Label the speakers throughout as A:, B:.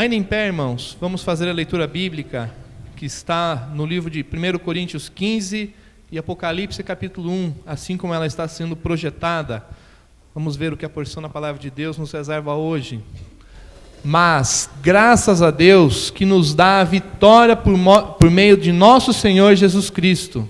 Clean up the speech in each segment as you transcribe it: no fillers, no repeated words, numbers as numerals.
A: Ainda em pé, irmãos, vamos fazer a leitura bíblica que está no livro de 1 Coríntios 15 e Apocalipse capítulo 1, assim como ela está sendo projetada. Vamos ver o que a porção da palavra de Deus nos reserva hoje. Mas, graças a Deus que nos dá a vitória por meio de nosso Senhor Jesus Cristo.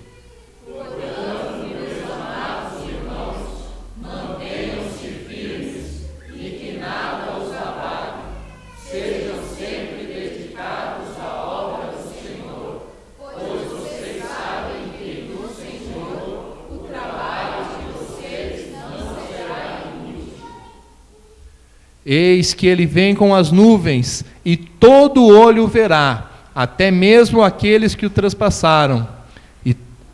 A: Eis que ele vem com as nuvens, e todo olho o verá, até mesmo aqueles que o transpassaram,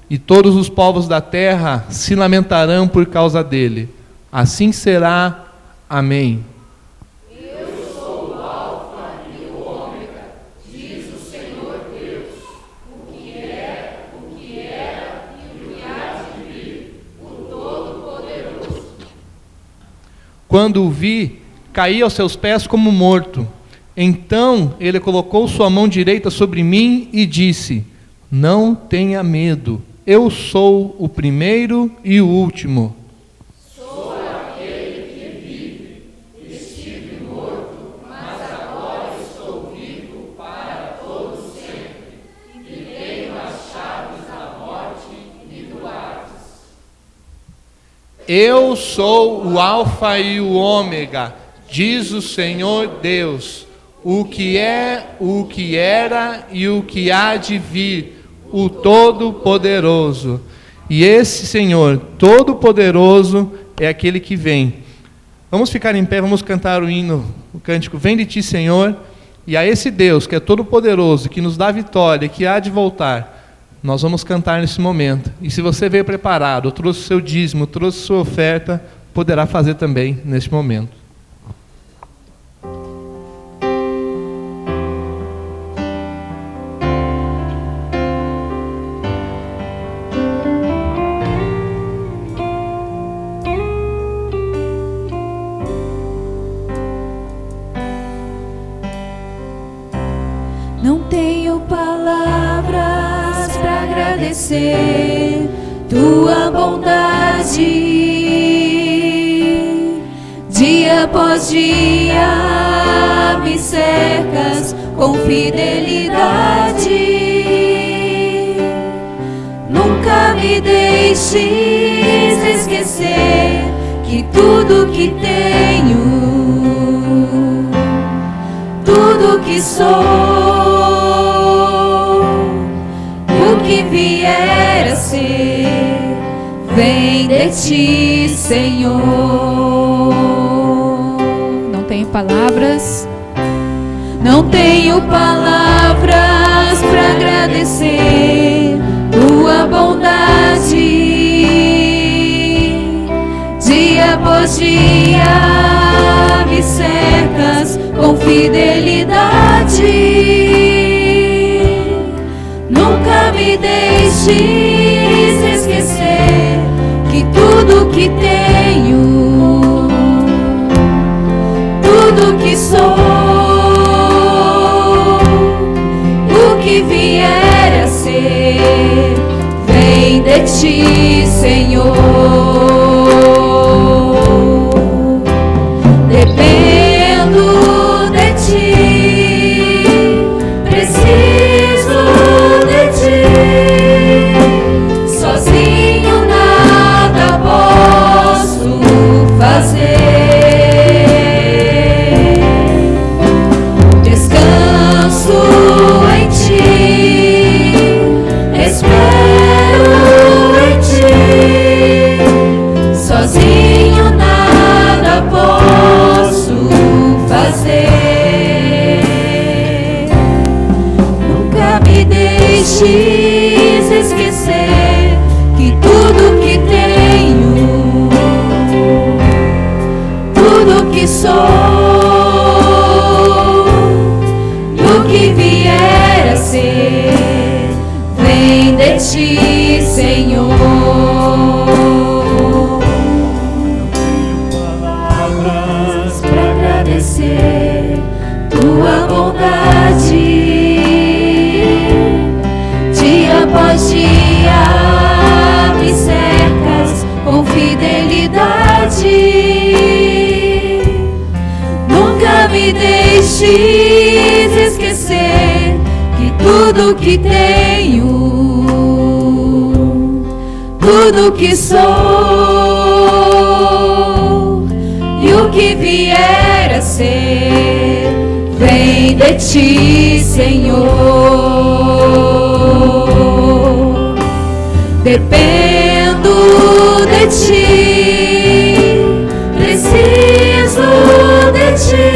A: e todos os povos da terra se lamentarão por causa dele. Assim será. Amém.
B: Eu sou o Alfa e o Ômega, diz o Senhor Deus, o que é, o que era e o que há de vir, o Todo-Poderoso.
A: Quando o vi, caí aos seus pés como morto. Então ele colocou sua mão direita sobre mim e disse: não tenha medo, eu sou o primeiro e o último.
B: Sou aquele que vive, estive morto, mas agora estou vivo para todo sempre, e tenho as chaves da morte e do Hades.
A: Eu sou o Alfa e o Ômega, diz o Senhor Deus, o que é, o que era e o que há de vir, o Todo-Poderoso. E esse Senhor Todo-Poderoso é aquele que vem. Vamos ficar em pé, vamos cantar o hino, o cântico Vem de ti, Senhor. E a esse Deus que é Todo-Poderoso, que nos dá vitória, que há de voltar, nós vamos cantar nesse momento. E se você veio preparado, trouxe o seu dízimo, trouxe sua oferta, poderá fazer também neste momento.
C: Não tenho palavras para agradecer tua bondade. Dia após dia me cercas com fidelidade. Nunca me deixes esquecer que tudo que tenho, tudo que sou, o que vier a ser, vem de ti, Senhor. Não tenho palavras, não tenho palavras para agradecer tua bondade. Dia após dia me cercas com fidelidade. Nunca me deixes esquecer que tudo que tenho, tudo que sou, o que vier a ser, vem de ti, Senhor. Dependo de ti, preciso de ti, sozinho nada posso fazer. Descanso em ti, espero em ti, tudo que tenho, tudo que sou e o que vier a ser, vem de ti, Senhor. Dependo de ti, preciso de ti,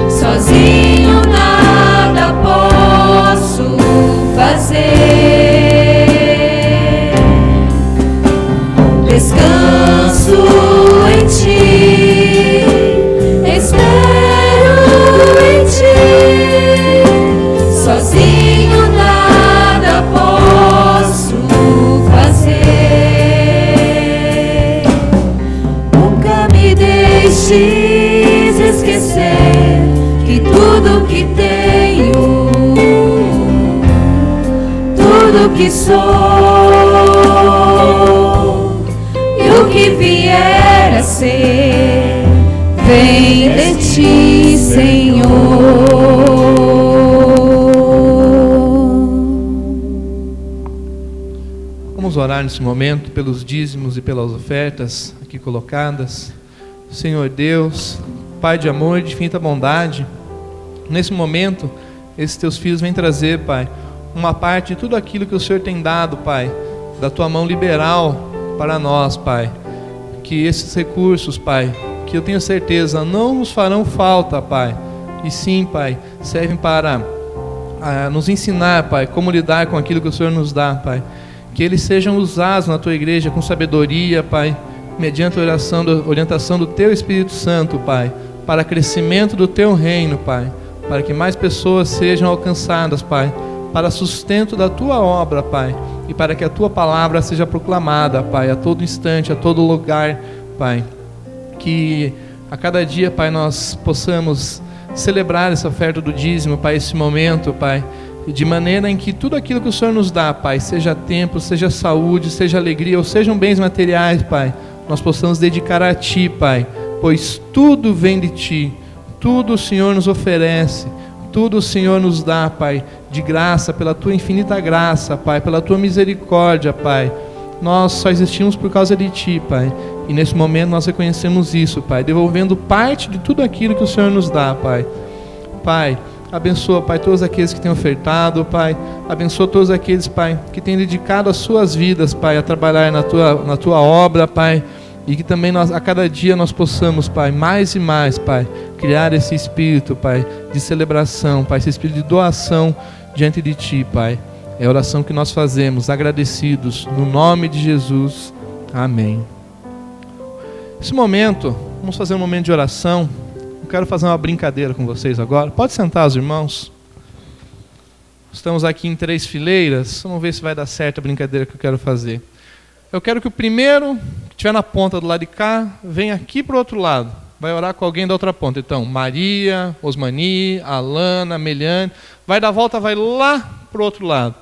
C: sozinho nada posso fazer. Descanso em ti, espero em ti, sozinho nada posso fazer. Nunca me deixes esquecer que tudo que tenho, tudo que sou e o que vier a ser, vem de ti, Senhor.
A: Vamos orar nesse momento pelos dízimos e pelas ofertas aqui colocadas. Senhor Deus, Pai de amor e de infinita bondade, nesse momento, esses teus filhos vêm trazer, Pai, uma parte de tudo aquilo que o Senhor tem dado, Pai, da tua mão liberal para nós, Pai. Que esses recursos, Pai, que eu tenho certeza não nos farão falta, Pai, e sim, Pai, servem para nos ensinar, Pai, como lidar com aquilo que o Senhor nos dá, Pai. Que eles sejam usados na tua igreja com sabedoria, Pai, mediante a orientação do teu Espírito Santo, Pai, para crescimento do teu reino, Pai, para que mais pessoas sejam alcançadas, Pai, para sustento da tua obra, Pai, e para que a tua palavra seja proclamada, Pai, a todo instante, a todo lugar, Pai. Que a cada dia, Pai, nós possamos celebrar essa oferta do dízimo, Pai, esse momento, Pai, de maneira em que tudo aquilo que o Senhor nos dá, Pai, seja tempo, seja saúde, seja alegria, ou sejam bens materiais, Pai, nós possamos dedicar a Ti, Pai, pois tudo vem de Ti, tudo o Senhor nos oferece, tudo o Senhor nos dá, Pai, de graça, pela Tua infinita graça, Pai, pela Tua misericórdia, Pai. Nós só existimos por causa de Ti, Pai, e nesse momento nós reconhecemos isso, Pai, devolvendo parte de tudo aquilo que o Senhor nos dá, Pai. Pai, abençoa, Pai, todos aqueles que têm ofertado, Pai. Abençoa todos aqueles, Pai, que têm dedicado as suas vidas, Pai, a trabalhar na tua obra, Pai. E que também nós, a cada dia nós possamos, Pai, mais e mais, Pai, criar esse espírito, Pai, de celebração, Pai, esse espírito de doação diante de Ti, Pai. É a oração que nós fazemos, agradecidos, no nome de Jesus. Amém. Nesse momento, vamos fazer um momento de oração. Eu quero fazer uma brincadeira com vocês agora. Pode sentar, os irmãos. Estamos aqui em 3 fileiras. Vamos ver se vai dar certo a brincadeira que eu quero fazer. Eu quero que o primeiro que estiver na ponta do lado de cá, venha aqui para o outro lado. Vai orar com alguém da outra ponta. Então, Maria, Osmani, Alana, Meliane. Vai dar a volta, vai lá para o outro lado.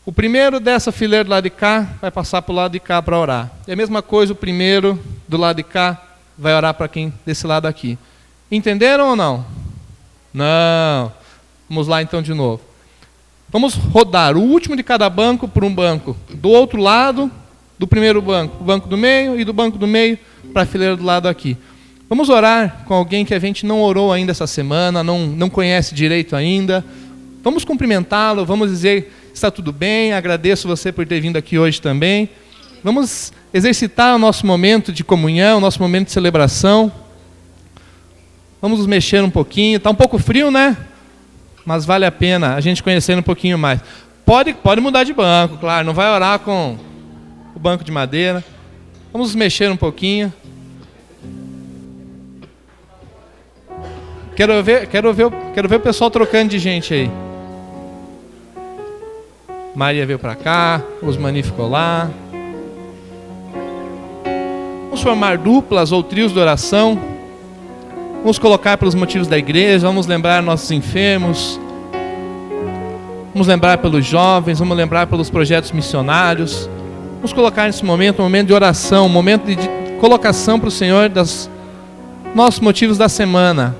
A: O primeiro dessa fileira do lado de cá vai passar para o lado de cá para orar. E a mesma coisa, o primeiro do lado de cá vai orar para quem desse lado aqui. Entenderam ou não? Não. Vamos lá então de novo. Vamos rodar o último de cada banco por um banco. Do outro lado do primeiro banco. O banco do meio e do banco do meio para a fileira do lado aqui. Vamos orar com alguém que a gente não orou ainda essa semana, não conhece direito ainda. Vamos cumprimentá-lo, vamos dizer está tudo bem, agradeço você por ter vindo aqui hoje também. Vamos exercitar o nosso momento de comunhão, o nosso momento de celebração. Vamos nos mexer um pouquinho. Está um pouco frio, né? Mas vale a pena a gente conhecer um pouquinho mais. Pode mudar de banco, claro. Não vai orar com o banco de madeira. Vamos nos mexer um pouquinho. Quero ver o pessoal trocando de gente aí. Maria veio para cá, Osmani ficou lá. Vamos formar duplas ou trios de oração. Vamos colocar pelos motivos da igreja, vamos lembrar nossos enfermos. Vamos lembrar pelos jovens, vamos lembrar pelos projetos missionários. Vamos colocar nesse momento um momento de oração, um momento de colocação para o Senhor dos nossos motivos da semana.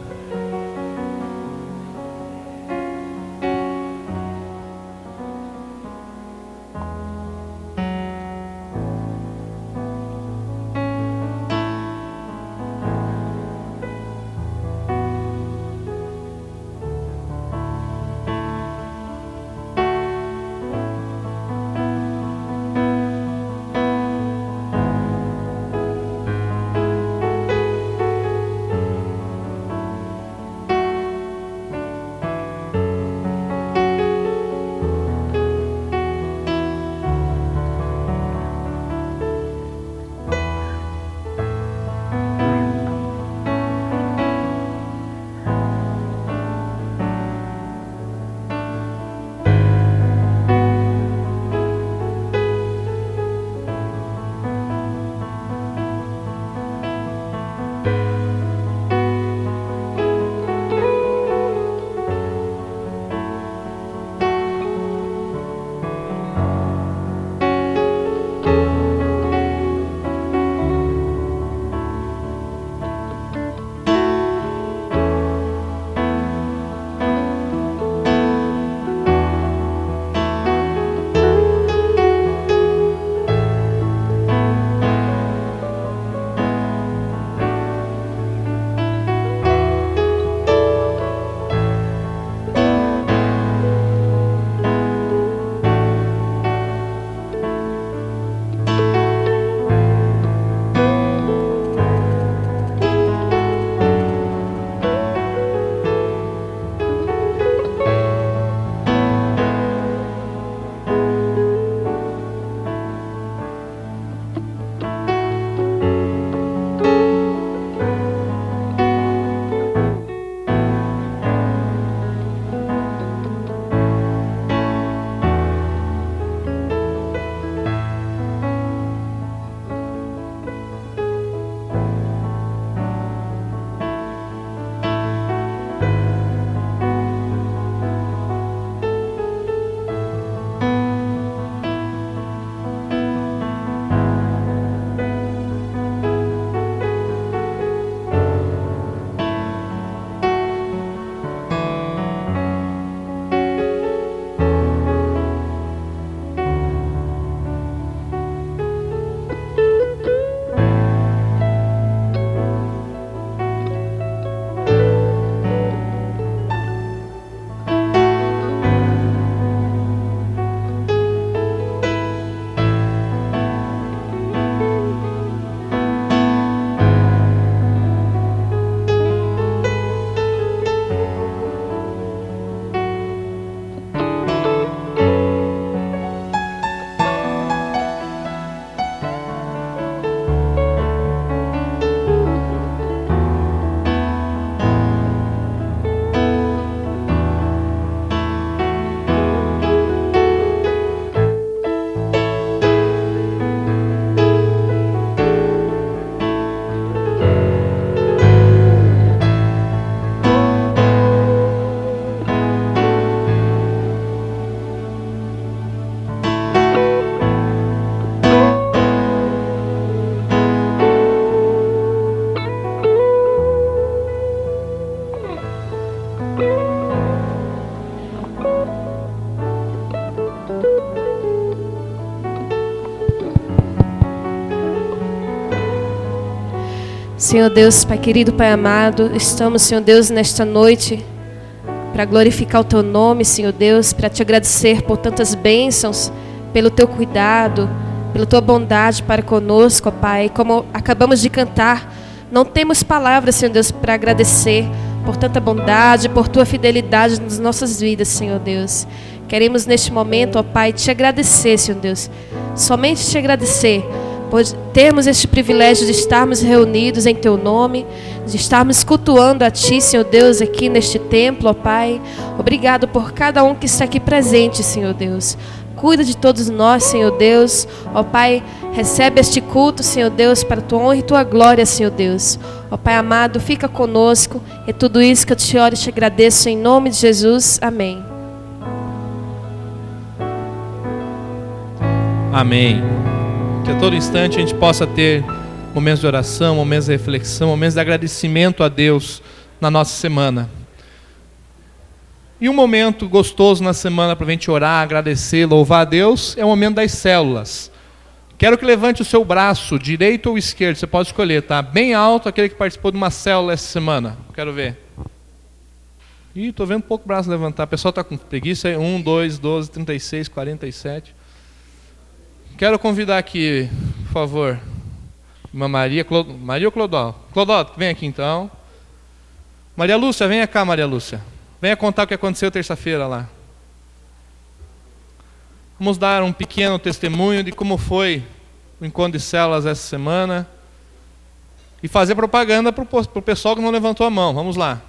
D: Senhor Deus, Pai querido, Pai amado, estamos, Senhor Deus, nesta noite para glorificar o Teu nome, Senhor Deus, para Te agradecer por tantas bênçãos, pelo Teu cuidado, pela Tua bondade para conosco, ó Pai. Como acabamos de cantar, não temos palavras, Senhor Deus, para agradecer por tanta bondade, por Tua fidelidade nas nossas vidas, Senhor Deus. Queremos neste momento, ó Pai, Te agradecer, Senhor Deus, somente Te agradecer por termos este privilégio de estarmos reunidos em Teu nome, de estarmos cultuando a Ti, Senhor Deus, aqui neste templo, ó Pai. Obrigado por cada um que está aqui presente, Senhor Deus. Cuida de todos nós, Senhor Deus. Ó Pai, recebe este culto, Senhor Deus, para a Tua honra e Tua glória, Senhor Deus. Ó Pai amado, fica conosco. É tudo isso que eu Te oro e Te agradeço em nome de Jesus. Amém.
A: Amém. Que a todo instante a gente possa ter momentos de oração, momentos de reflexão, momentos de agradecimento a Deus na nossa semana. E um momento gostoso na semana para a gente orar, agradecer, louvar a Deus, é o momento das células. Quero que levante o seu braço, direito ou esquerdo, você pode escolher, tá? Bem alto, aquele que participou de uma célula essa semana. Quero ver. Ih, estou vendo pouco braço levantar. O pessoal está com preguiça aí. 1, 2, 12, 36, 47. Quero convidar aqui, por favor, irmã Maria ou Clodó? Clodó, vem aqui então. Maria Lúcia, venha cá, Maria Lúcia. Venha contar o que aconteceu terça-feira lá. Vamos dar um pequeno testemunho de como foi o encontro de células essa semana. E fazer propaganda para o pessoal que não levantou a mão. Vamos lá.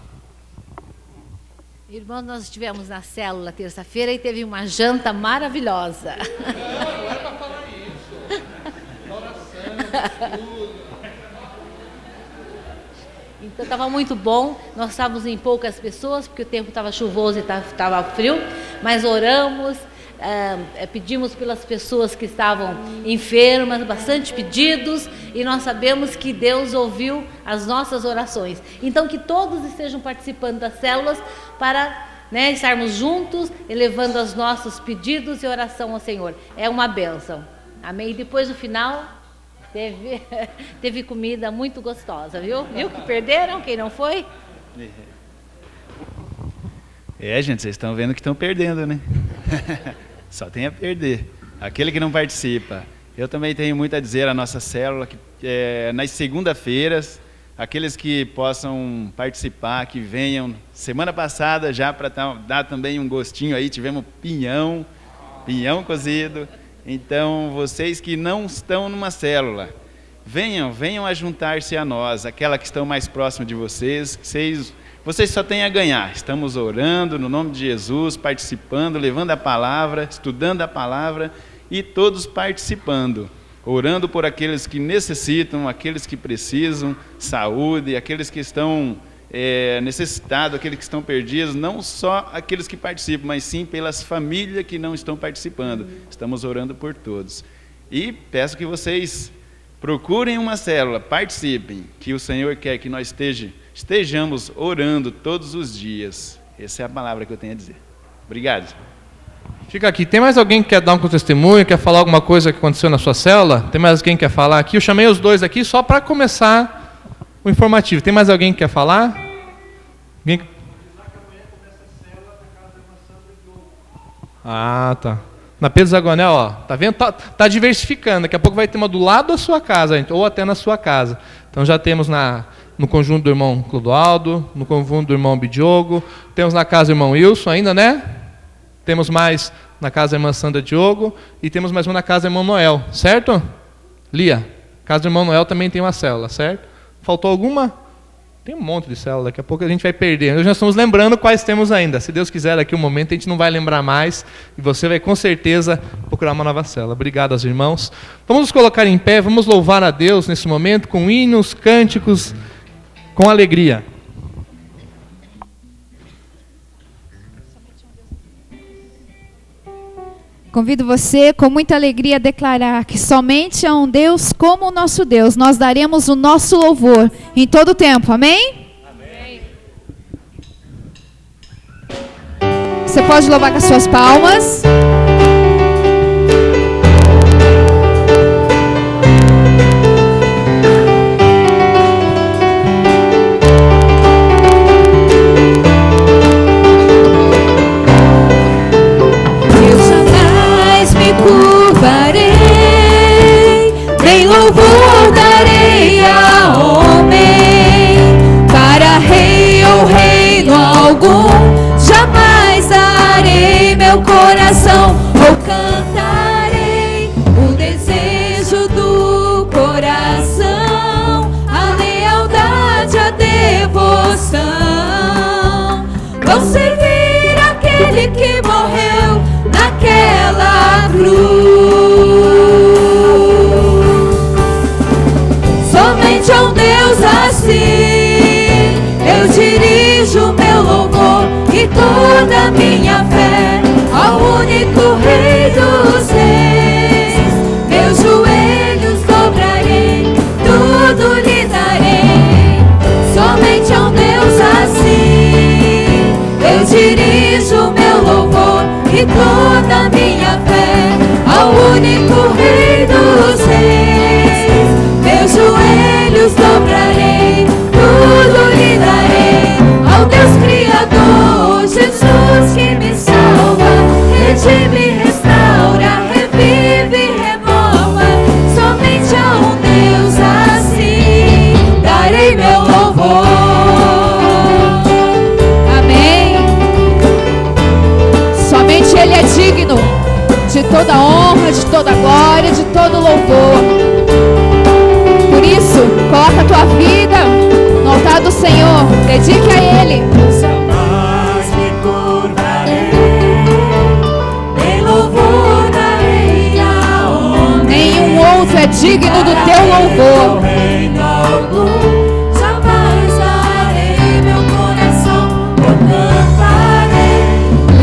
B: Irmãos, nós estivemos na célula terça-feira e teve uma janta maravilhosa.
A: Não é para falar isso. Oração, tudo.
B: Então estava muito bom, nós estávamos em poucas pessoas, porque o tempo estava chuvoso e estava frio, mas oramos, pedimos pelas pessoas que estavam enfermas, bastante pedidos, e nós sabemos que Deus ouviu as nossas orações. Então que todos estejam participando das células para estarmos juntos, elevando os nossos pedidos e oração ao Senhor. É uma bênção. Amém? E depois no final... Teve comida muito gostosa, viu? Viu que perderam? Quem não foi?
E: Gente, vocês estão vendo que estão perdendo, né? Só tem a perder. Aquele que não participa. Eu também tenho muito a dizer à nossa célula, que nas segunda-feiras, aqueles que possam participar, que venham. Semana passada, já para dar também um gostinho aí, tivemos pinhão cozido. Então, vocês que não estão numa célula, venham a juntar-se a nós, aquela que estão mais próxima de vocês, vocês só têm a ganhar. Estamos orando no nome de Jesus, participando, levando a palavra, estudando a palavra e todos participando, orando por aqueles que necessitam, aqueles que precisam, saúde, aqueles que estão necessitados, aqueles que estão perdidos, não só aqueles que participam, mas sim pelas famílias que não estão participando. Estamos orando por todos. E peço que vocês procurem uma célula, participem, que o Senhor quer que nós estejamos orando todos os dias. Essa é a palavra que eu tenho a dizer. Obrigado.
A: Fica aqui. Tem mais alguém que quer dar um testemunho, quer falar alguma coisa que aconteceu na sua célula? Tem mais alguém que quer falar aqui? Eu chamei os dois aqui só para começar o informativo. Tem mais alguém que quer falar? Alguém? Ah, tá. Na Pedro Zagonel, ó. Tá vendo? Tá diversificando. Daqui a pouco vai ter uma do lado da sua casa, ou até na sua casa. Então já temos no conjunto do irmão Clodoaldo, no conjunto do irmão Bidiogo, temos na casa do irmão Wilson ainda, né? Temos mais na casa da irmã Sandra Diogo e temos mais uma na casa do irmão Noel, certo? Lia, casa do irmão Noel também tem uma célula, certo? Faltou alguma? Tem um monte de célula, daqui a pouco a gente vai perder. Nós já estamos lembrando quais temos ainda. Se Deus quiser, daqui a um momento a gente não vai lembrar mais e você vai com certeza procurar uma nova célula. Obrigado aos irmãos. Vamos nos colocar em pé, vamos louvar a Deus nesse momento com hinos, cânticos, com alegria.
C: Convido você com muita alegria a declarar que somente a um Deus como o nosso Deus nós daremos o nosso louvor em todo o tempo, amém? Amém. Você pode louvar com as suas palmas. nem louvor darei a homem, para rei ou reino algum, jamais darei meu coração, ou cantarei o desejo do coração, a lealdade, a devoção. Vou servir aquele que morreu naquela cruz. Somente a um Deus assim eu dirijo meu louvor e toda a minha fé ao único Rei dos Reis. Meus joelhos dobrarei, tudo lhe darei. Somente a um Deus assim eu dirijo meu louvor e toda a minha fé ao único Rei dos Reis. Meus joelhos dobrarei, tudo lhe darei. Ao Deus Criador, Jesus que me salva, redime, restaura, revive, renova. Somente a um Deus assim darei meu louvor. Amém. Somente Ele é digno de toda honra, de toda glória, de todo louvor. Por isso, coloca a tua vida no altar do Senhor, dedique a Ele.
B: Jamais me curvarei, nem louvor darei a homem.
C: Nenhum outro é digno do teu louvor.
B: Reino algum, jamais darei meu coração, eu cantarei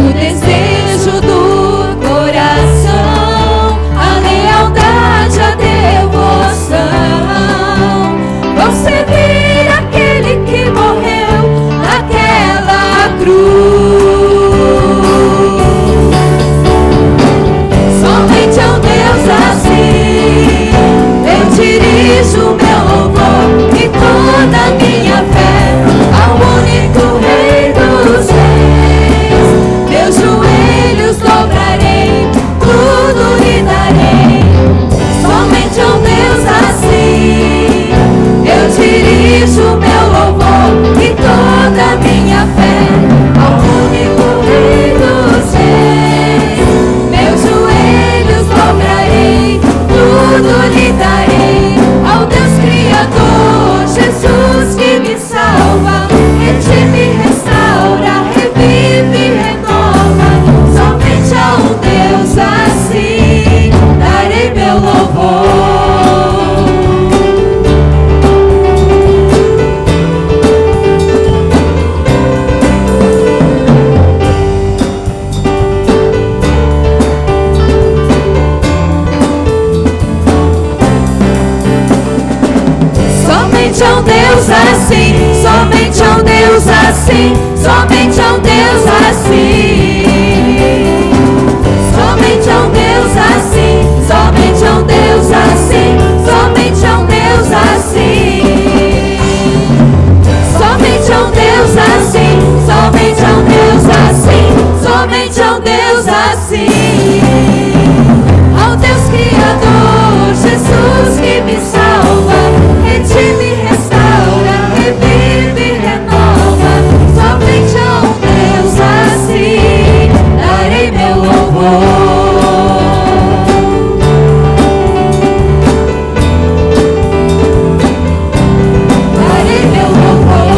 C: O desejo do coração, a lealdade, a devoção. Vou servir aquele que morreu naquela cruz. Somente a um Deus assim eu dirijo meu louvor e toda a minha fé ao único Rei dos Reis. Meus joelhos dobrarei, tudo lhe darei. Somente a um Deus assim eu dirijo meu louvor e toda a minha fé ao único Rei dos Reis. Meus joelhos dobrarei, tudo lhe darei. Ao Deus Criador, Jesus que me salva, redime, restaura, revive, renova. Somente a um Deus assim darei meu louvor. Somente a um Deus assim, somente a um Deus assim, somente a um Deus assim. Somente a um Deus assim, somente a um Deus assim, somente a um Deus assim. Somente a um Deus assim, somente a um Deus assim, somente a um Deus assim. Ao Deus Criador, Jesus que me salva, redime, restaura, revive, renova. Somente a um Deus assim darei meu louvor. Darei meu louvor.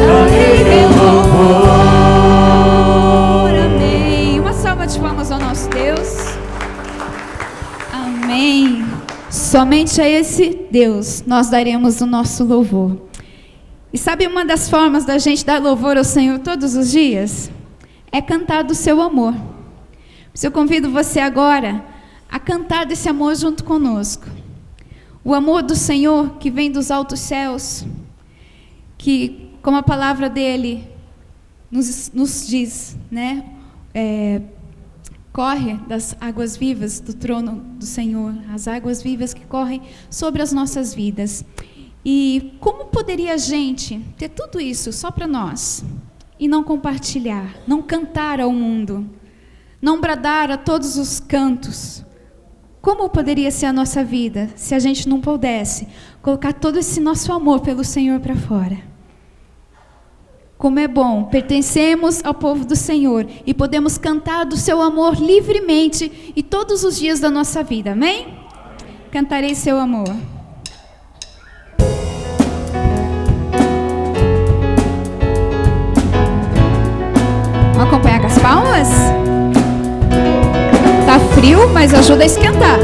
C: Darei meu louvor. Amém. Uma salva de palmas ao nosso Deus. Amém. Somente a esse Deus nós daremos o nosso louvor. E sabe uma das formas da gente dar louvor ao Senhor todos os dias? É cantar do seu amor. Por isso eu convido você agora a cantar desse amor junto conosco. O amor do Senhor que vem dos altos céus, que, como a palavra dele nos diz, né? Corre das águas vivas do trono do Senhor, as águas vivas que correm sobre as nossas vidas. E como poderia a gente ter tudo isso só para nós? e não compartilhar, não cantar ao mundo, não bradar a todos os cantos? Como poderia ser a nossa vida se a gente não pudesse colocar todo esse nosso amor pelo Senhor para fora? Como é bom pertencemos ao povo do Senhor e podemos cantar do seu amor livremente e todos os dias da nossa vida, amém? Cantarei seu amor. Vamos acompanhar com as palmas? Tá frio, mas ajuda a esquentar.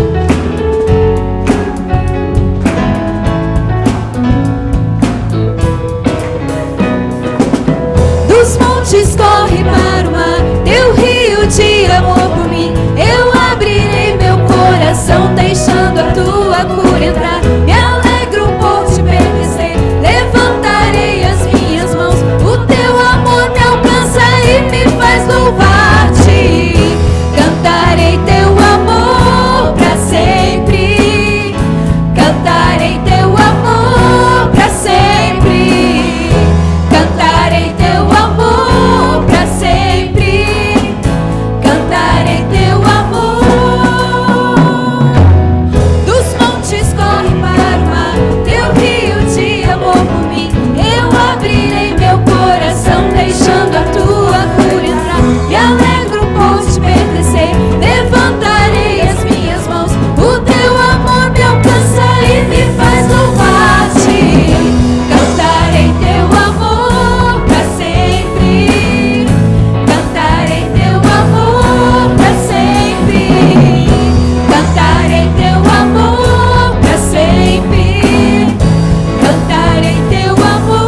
B: Dos montes corre para o mar, teu rio de amor por mim. Eu abrirei meu coração, deixando a tua cura entrar. Me alegro por te pertencer, levantarei as minhas mãos. O teu amor me alcança e me faz louvar-te. Cantarei teu amor pra sempre. Cantarei teu amor pra sempre. Cantarei teu amor pra sempre. Cantarei teu amor. Dos montes corre para o mar, teu rio de amor por mim. Eu abrirei meu coração, deixando a tua cura entrar. Me alegro por te pertencer, levantarei as minhas mãos. O teu amor me alcança e me faz louvar-te. Cantarei teu amor pra sempre. Cantarei teu amor pra sempre. Cantarei teu amor pra sempre. Cantarei teu amor.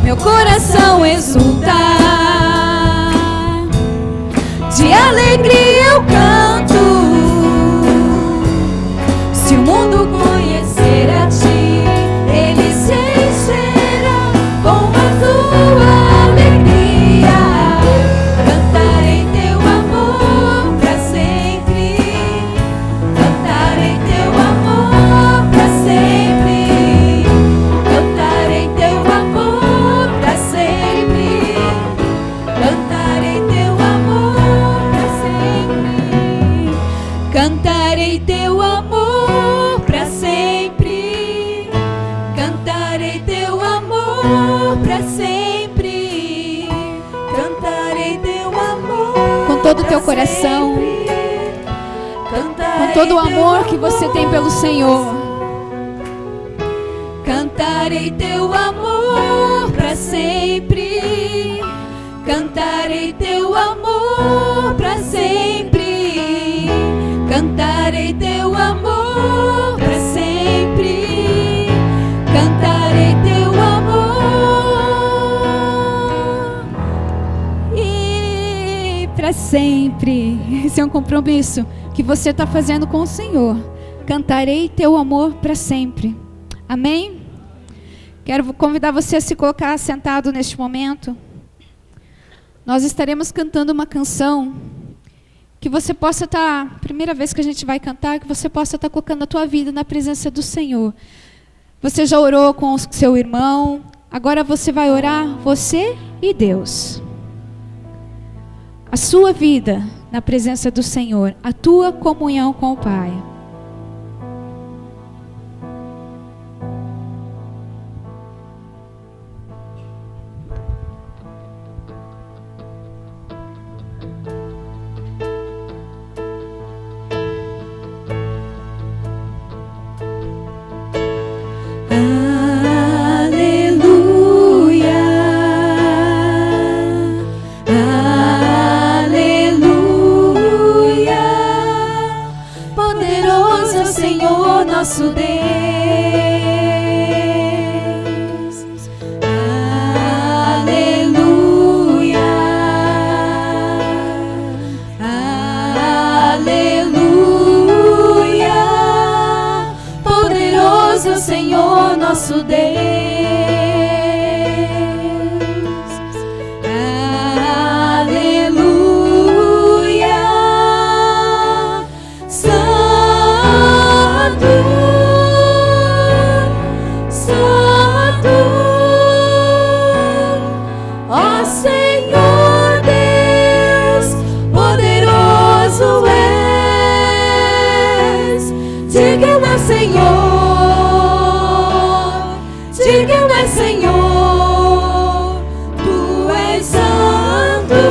B: Meu coração exulta, de alegria eu canto. Se o mundo conhecer a ti, ele se encherá com a tua alegria. Cantarei teu amor pra sempre. Cantarei teu amor pra sempre. Cantarei teu amor pra sempre. Cantarei teu amor pra sempre. Cantarei teu amor pra sempre. Cantarei teu amor pra sempre. Cantarei teu amor
C: Com todo o teu
B: pra
C: coração,
B: sempre.
C: com todo o amor que você tem pelo Senhor.
B: Cantarei teu amor pra sempre. Cantarei teu amor pra sempre. Cantarei teu amor pra sempre. Cantarei teu amor
C: E para sempre. Esse é um compromisso que você está fazendo com o Senhor. Cantarei teu amor para sempre. Amém? Quero convidar você a se colocar sentado neste momento. Nós estaremos cantando uma canção que você possa estar, primeira vez que a gente vai cantar, que você possa estar colocando a tua vida na presença do Senhor. Você já orou com o seu irmão, agora você vai orar, você e Deus. A sua vida na presença do Senhor, a tua comunhão com o Pai.
B: Aleluia, aleluia. Senhor Deus, poderoso és. Digno é Senhor, digno é Senhor, tu és santo,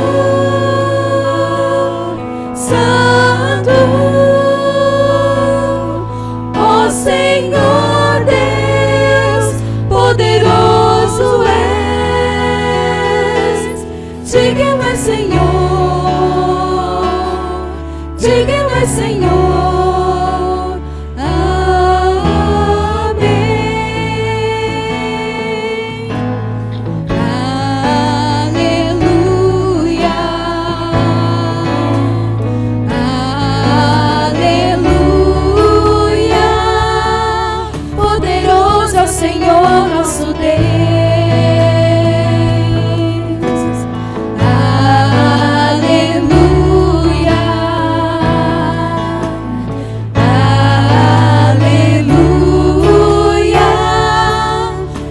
B: santo. Ó Senhor Deus, poderoso és. Digno é Senhor, digno é Senhor. Senhor nosso Deus, aleluia, aleluia,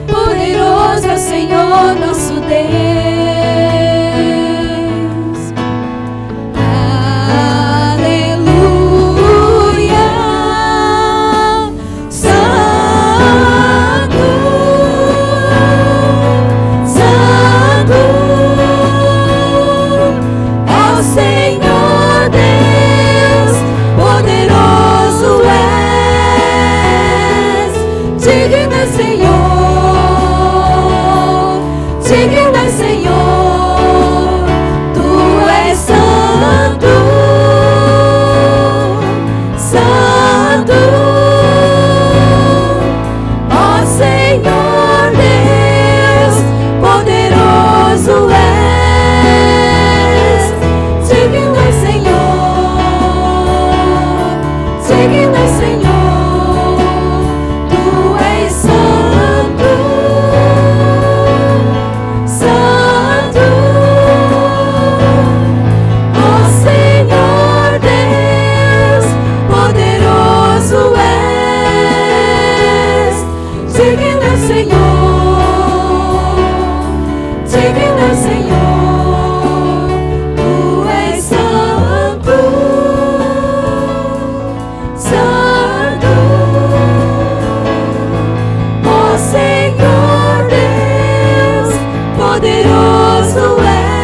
B: poderoso é o Senhor nosso Deus, aleluia, digno é Senhor, tu és santo, santo. Ó Senhor Deus, poderoso és. Digno é Senhor, digno é Senhor, tu és santo, santo. Ó Senhor Deus, poderoso és. Digno é Senhor, digno é Senhor, tu és santo, santo. Ó Senhor Deus, poderoso és.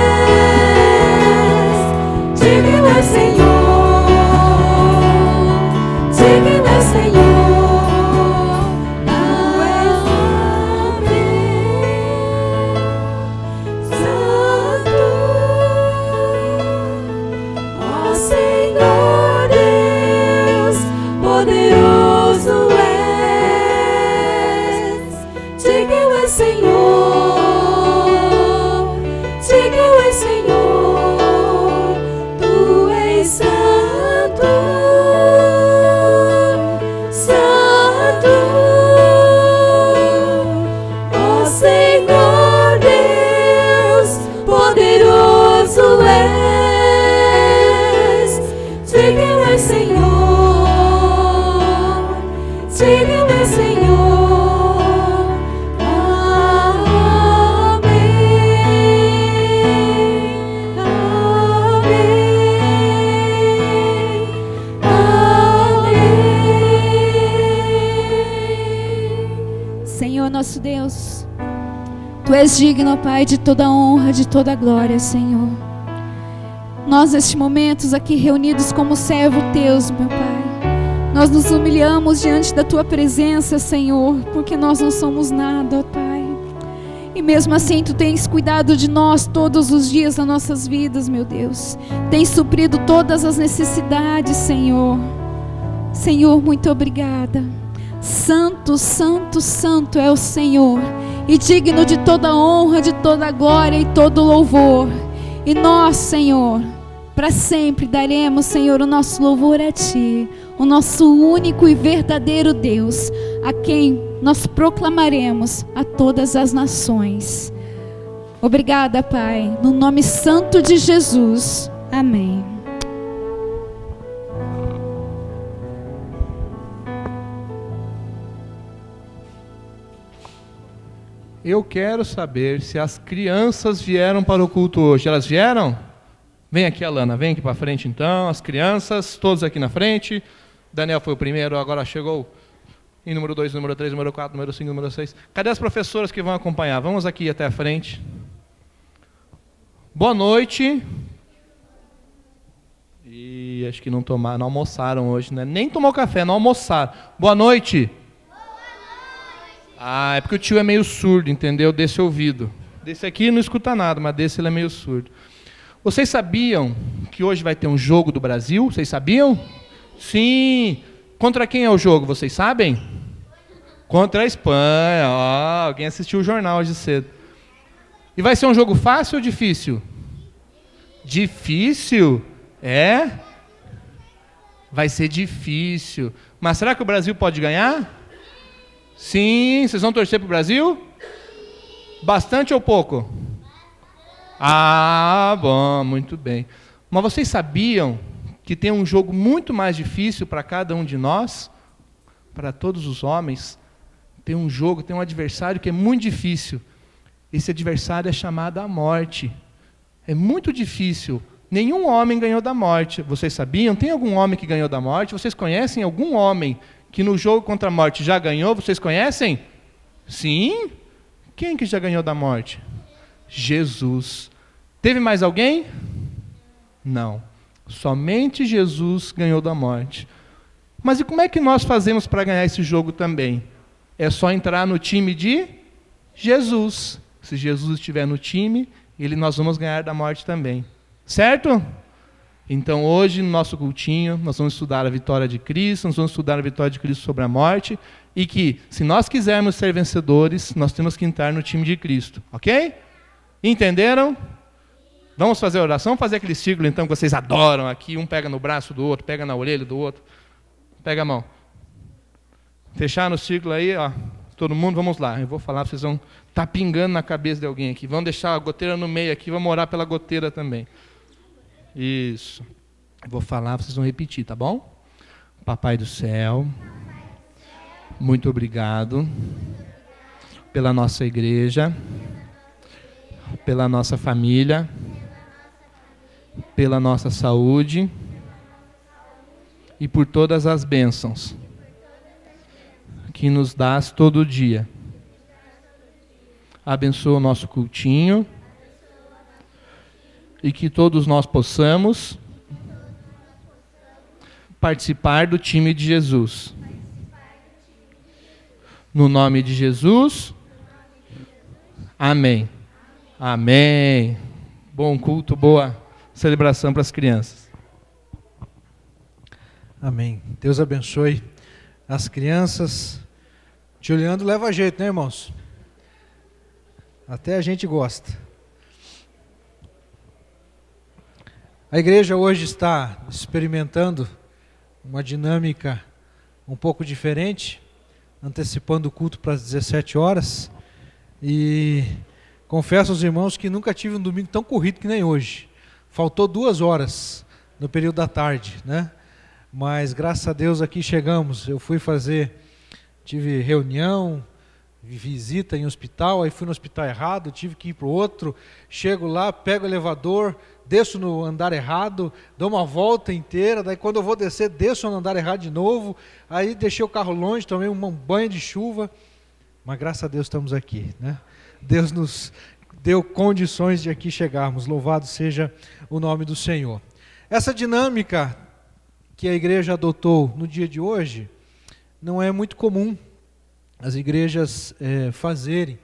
B: Digno é Senhor, digno é Senhor, tu és santo. Ó Senhor Deus, poderoso és. Digno é Senhor, digno é Senhor, tu és santo, santo. Ó Senhor Deus, poderoso és. Digno é Senhor, digno é Senhor. Amém, amém, amém.
C: Senhor nosso Deus, tu és digno, ó Pai, de toda honra, de toda glória, Senhor. Nós, neste momento, aqui reunidos como servo teus, meu Pai, nós nos humilhamos diante da tua presença, Senhor, porque nós não somos nada, ó Pai. E mesmo assim, tu tens cuidado de nós todos os dias das nossas vidas, meu Deus. Tens suprido todas as necessidades, Senhor. Senhor, muito obrigada. Santo, santo, santo é o Senhor, e digno de toda honra, de toda glória e todo louvor. E nós, Senhor, para sempre daremos, Senhor, o nosso louvor a Ti, o nosso único e verdadeiro Deus, a quem nós proclamaremos a todas as nações. Obrigada, Pai, no nome santo de Jesus. Amém.
A: Eu quero saber se as crianças vieram para o culto hoje. Elas vieram? Vem aqui, Alana, vem aqui para frente então. As crianças, todos aqui na frente. Daniel foi o primeiro, agora chegou em número 2, número 3, número 4, número 5, número 6. Cadê as professoras que vão acompanhar? Vamos aqui até a frente. Boa noite. E acho que não almoçaram hoje, né? Nem tomou café, não almoçaram. Boa noite. Ah, é porque o tio é meio surdo, entendeu? Desse ouvido. Desse aqui não escuta nada, mas desse ele é meio surdo. Vocês sabiam que hoje vai ter um jogo do Brasil? Vocês sabiam? Sim. Contra quem é o jogo, vocês sabem? Contra a Espanha. Oh, alguém assistiu o jornal hoje cedo. E vai ser um jogo fácil ou difícil? Difícil? É? Vai ser difícil. Mas será que o Brasil pode ganhar? Sim. Vocês vão torcer para o Brasil? Bastante ou pouco? Ah, bom, muito bem. Mas vocês sabiam que tem um jogo muito mais difícil para cada um de nós? Para todos os homens? Tem um jogo, tem um adversário que é muito difícil. Esse adversário é chamado a morte. É muito difícil. Nenhum homem ganhou da morte. Vocês sabiam? Tem algum homem que ganhou da morte? Vocês conhecem algum homem que no jogo contra a morte já ganhou? Vocês conhecem? Sim? Quem que já ganhou da morte? Jesus. Teve mais alguém? Não. Somente Jesus ganhou da morte. Mas e como é que nós fazemos para ganhar esse jogo também? É só entrar no time de Jesus. Se Jesus estiver no time, nós vamos ganhar da morte também. Certo? Então hoje, no nosso cultinho, nós vamos estudar a vitória de Cristo, nós vamos estudar a vitória de Cristo sobre a morte, e que, se nós quisermos ser vencedores, nós temos que entrar no time de Cristo. Ok? Entenderam? Vamos fazer a oração, fazer aquele círculo então que vocês adoram aqui, um pega no braço do outro, pega na orelha do outro, pega a mão. Fechar no círculo aí, ó, todo mundo, vamos lá. Eu vou falar, vocês vão estar pingando na cabeça de alguém aqui. Vamos deixar a goteira no meio aqui, vamos orar pela goteira também. Isso. Eu vou falar, vocês vão repetir, tá bom? Papai do céu, muito obrigado pela nossa igreja, pela nossa família, pela nossa saúde e por todas as bênçãos que nos dás todo dia. Abençoa o nosso cultinho e que todos nós possamos participar do time de Jesus. No nome de Jesus, amém. Amém. Bom culto, boa celebração para as crianças.
F: Amém. Deus abençoe as crianças. Tio Leandro leva jeito, né, irmãos? Até a gente gosta. A igreja hoje está experimentando uma dinâmica um pouco diferente, antecipando o culto para as 17 horas. E confesso aos irmãos que nunca tive um domingo tão corrido que nem hoje. Faltou 2 horas no período da tarde, né? Mas graças a Deus aqui chegamos. Eu tive reunião, visita em hospital, aí fui no hospital errado, tive que ir para o outro, chego lá, pego o elevador, desço no andar errado, dou uma volta inteira, daí quando eu vou descer, desço no andar errado de novo, aí deixei o carro longe, tomei um banho de chuva, mas graças a Deus estamos aqui, né? Deus nos deu condições de aqui chegarmos, louvado seja o nome do Senhor. Essa dinâmica que a igreja adotou no dia de hoje, não é muito comum as igrejas fazerem,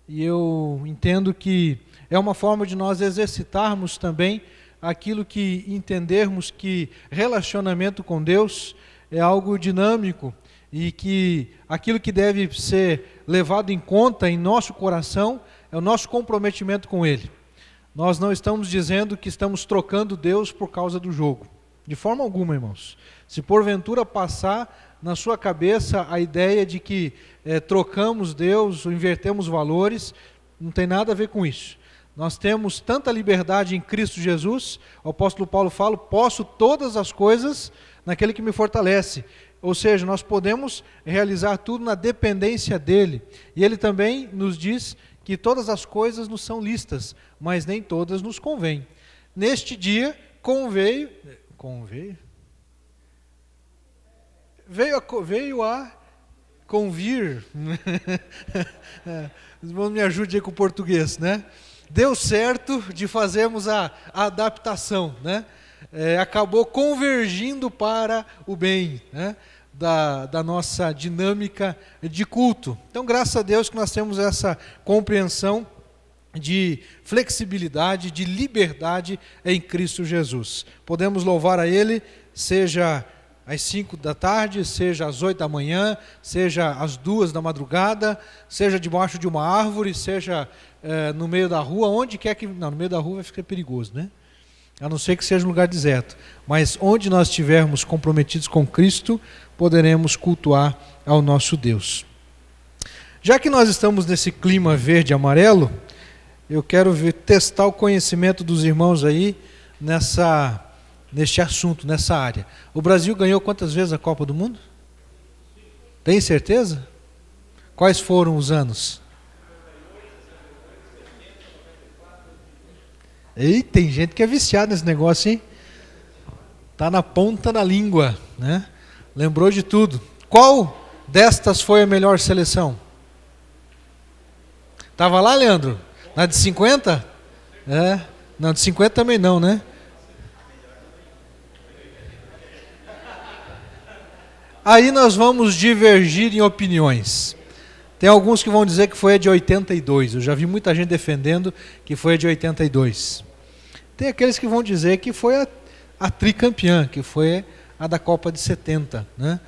F: e eu entendo que é uma forma de nós exercitarmos também aquilo que entendermos que relacionamento com Deus é algo dinâmico, e que aquilo que deve ser levado em conta em nosso coração é o nosso comprometimento com Ele. Nós não estamos dizendo que estamos trocando Deus por causa do jogo, de forma alguma, irmãos. Se porventura passar na sua cabeça a ideia de que trocamos Deus ou invertemos valores, não tem nada a ver com isso. Nós temos tanta liberdade em Cristo Jesus. O apóstolo Paulo fala: posso todas as coisas naquele que me fortalece. Ou seja, nós podemos realizar tudo na dependência dele. E ele também nos diz que todas as coisas nos são lícitas, mas nem todas nos convêm. Neste dia veio a convir. Os irmãos me ajudem aí com o português, né? Deu certo de fazermos a adaptação, né? Acabou convergindo para o bem, né? Da nossa dinâmica de culto. Então, graças a Deus que nós temos essa compreensão de flexibilidade, de liberdade em Cristo Jesus. Podemos louvar a Ele, seja às 5 da tarde, seja às 8 da manhã, seja às 2 da madrugada, seja debaixo de uma árvore, seja no meio da rua, onde quer que... Não, no meio da rua vai ficar perigoso, né? A não ser que seja um lugar deserto. Mas onde nós estivermos comprometidos com Cristo, poderemos cultuar ao nosso Deus. Já que nós estamos nesse clima verde e amarelo, eu quero testar o conhecimento dos irmãos aí neste assunto, nessa área. O Brasil ganhou quantas vezes a Copa do Mundo? Tem certeza? Quais foram os anos? Ei, tem gente que é viciada nesse negócio, hein? Tá na ponta da língua, né? Lembrou de tudo. Qual destas foi a melhor seleção? Tava lá, Leandro? Na de 50? Não, de 50 também não, né? Aí nós vamos divergir em opiniões. Tem alguns que vão dizer que foi a de 82. Eu já vi muita gente defendendo que foi a de 82. Tem aqueles que vão dizer que foi a tricampeã, que foi a da Copa de 70. Né?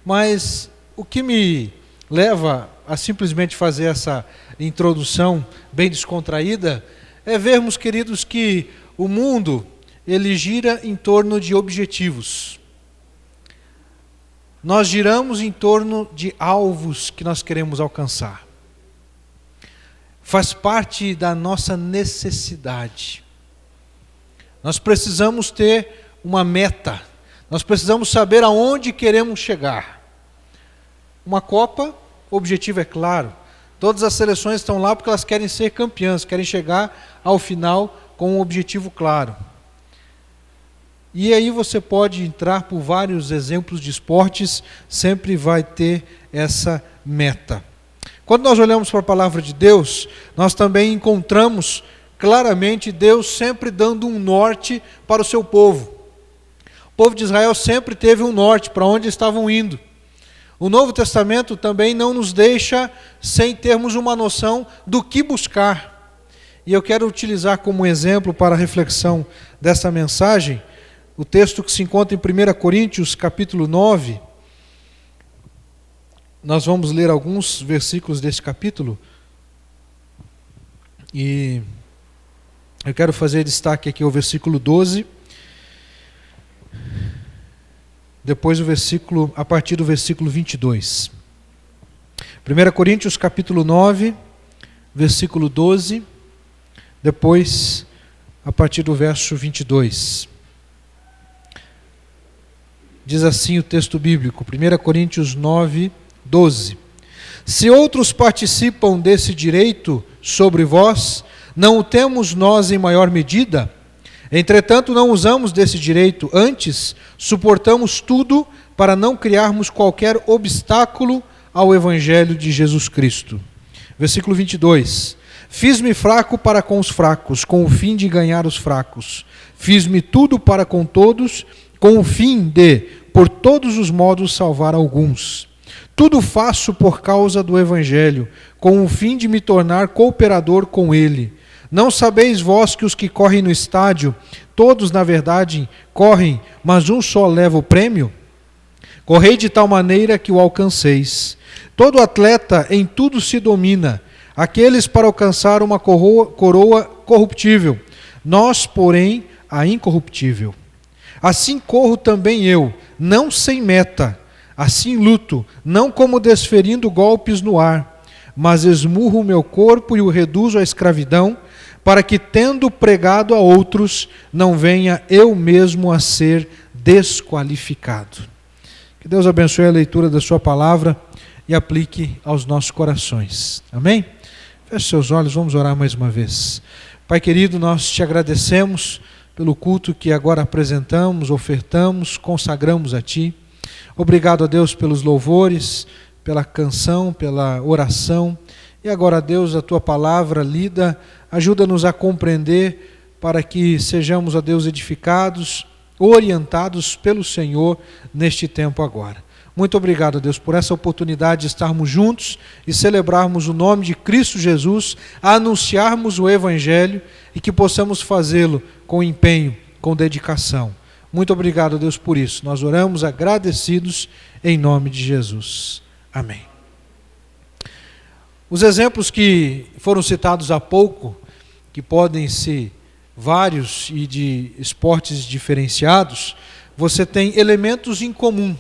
F: Mas o que me leva a simplesmente fazer essa introdução bem descontraída é vermos, queridos, que o mundo ele gira em torno de objetivos. Nós giramos em torno de alvos que nós queremos alcançar. Faz parte da nossa necessidade. Nós precisamos ter uma meta. Nós precisamos saber aonde queremos chegar. Uma Copa, o objetivo é claro. Todas as seleções estão lá porque elas querem ser campeãs, querem chegar ao final com um objetivo claro. E aí você pode entrar por vários exemplos de esportes, sempre vai ter essa meta. Quando nós olhamos para a palavra de Deus, nós também encontramos claramente Deus sempre dando um norte para o seu povo. O povo de Israel sempre teve um norte para onde estavam indo. O Novo Testamento também não nos deixa sem termos uma noção do que buscar. E eu quero utilizar como exemplo para a reflexão dessa mensagem o texto que se encontra em 1 Coríntios, capítulo 9. Nós vamos ler alguns versículos desse capítulo. E eu quero fazer destaque aqui ao versículo 12. Depois a partir do versículo 22. 1 Coríntios, capítulo 9, versículo 12. Depois, a partir do verso 22. Diz assim o texto bíblico, 1 Coríntios 9, 12. Se outros participam desse direito sobre vós, não o temos nós em maior medida? Entretanto, não usamos desse direito, antes suportamos tudo para não criarmos qualquer obstáculo ao Evangelho de Jesus Cristo. Versículo 22. Fiz-me fraco para com os fracos, com o fim de ganhar os fracos. Fiz-me tudo para com todos, com o fim de, por todos os modos, salvar alguns. Tudo faço por causa do Evangelho, com o fim de me tornar cooperador com ele. Não sabeis vós que os que correm no estádio, todos na verdade correm, mas um só leva o prêmio? Correi de tal maneira que o alcanceis. Todo atleta em tudo se domina, aqueles para alcançar uma coroa corruptível, nós, porém, a incorruptível. Assim corro também eu, não sem meta, assim luto, não como desferindo golpes no ar, mas esmurro o meu corpo e o reduzo à escravidão, para que, tendo pregado a outros, não venha eu mesmo a ser desqualificado. Que Deus abençoe a leitura da sua palavra e aplique aos nossos corações. Amém? Feche seus olhos, vamos orar mais uma vez. Pai querido, nós te agradecemos pelo culto que agora apresentamos, ofertamos, consagramos a Ti. Obrigado a Deus pelos louvores, pela canção, pela oração. E agora, Deus, a Tua palavra lida, ajuda-nos a compreender para que sejamos, a Deus, edificados, orientados pelo Senhor neste tempo agora. Muito obrigado, Deus, por essa oportunidade de estarmos juntos e celebrarmos o nome de Cristo Jesus, anunciarmos o Evangelho e que possamos fazê-lo com empenho, com dedicação. Muito obrigado, Deus, por isso. Nós oramos agradecidos em nome de Jesus. Amém. Os exemplos que foram citados há pouco, que podem ser vários e de esportes diferenciados, você tem elementos em comum.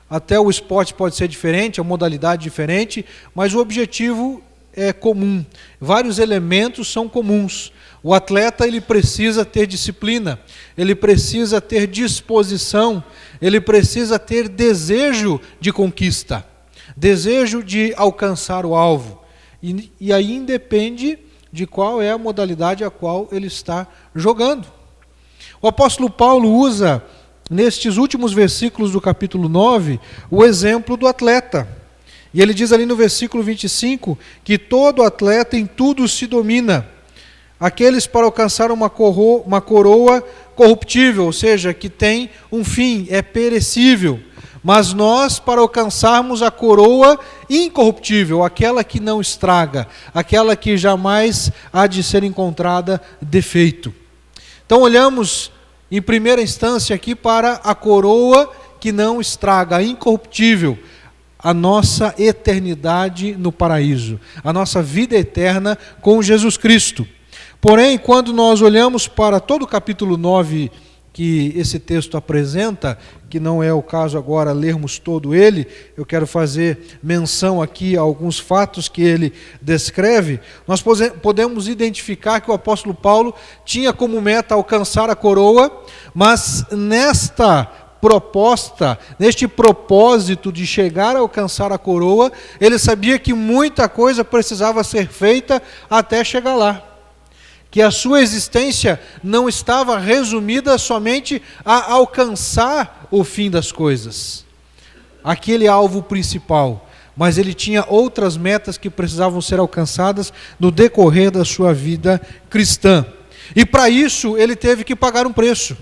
F: Até o esporte pode ser diferente, a modalidade diferente, mas o objetivo é comum. Vários elementos são comuns. O atleta, ele precisa ter disciplina, ele precisa ter disposição, ele precisa ter desejo de conquista, desejo de alcançar o alvo. E aí independe de qual é a modalidade a qual ele está jogando. O apóstolo Paulo usa, nestes últimos versículos do capítulo 9, o exemplo do atleta. E ele diz ali no versículo 25, que todo atleta em tudo se domina. Aqueles para alcançar uma coroa corruptível, ou seja, que tem um fim, é perecível. Mas nós para alcançarmos a coroa incorruptível, aquela que não estraga, aquela que jamais há de ser encontrada defeito. Então olhamos em primeira instância aqui para a coroa que não estraga, incorruptível, a nossa eternidade no paraíso, a nossa vida eterna com Jesus Cristo. Porém, quando nós olhamos para todo o capítulo 9 que esse texto apresenta, que não é o caso agora lermos todo ele, eu quero fazer menção aqui a alguns fatos que ele descreve, nós podemos identificar que o apóstolo Paulo tinha como meta alcançar a coroa, mas nesta proposta, neste propósito de chegar a alcançar a coroa, ele sabia que muita coisa precisava ser feita até chegar lá. Que a sua existência não estava resumida somente a alcançar o fim das coisas, aquele alvo principal, mas ele tinha outras metas que precisavam ser alcançadas no decorrer da sua vida cristã. E para isso ele teve que pagar um preço.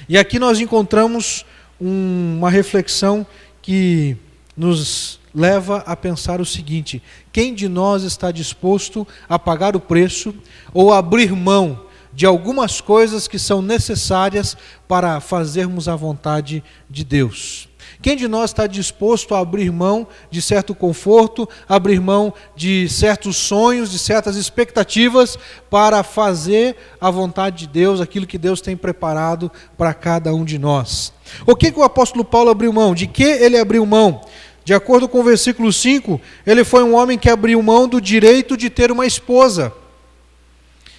F: E aqui nós encontramos uma reflexão que nos leva a pensar o seguinte: quem de nós está disposto a pagar o preço ou abrir mão de algumas coisas que são necessárias para fazermos a vontade de Deus? Quem de nós está disposto a abrir mão de certo conforto, abrir mão de certos sonhos, de certas expectativas para fazer a vontade de Deus, aquilo que Deus tem preparado para cada um de nós? O que o apóstolo Paulo abriu mão? De que ele abriu mão? De acordo com o versículo 5, ele foi um homem que abriu mão do direito de ter uma esposa.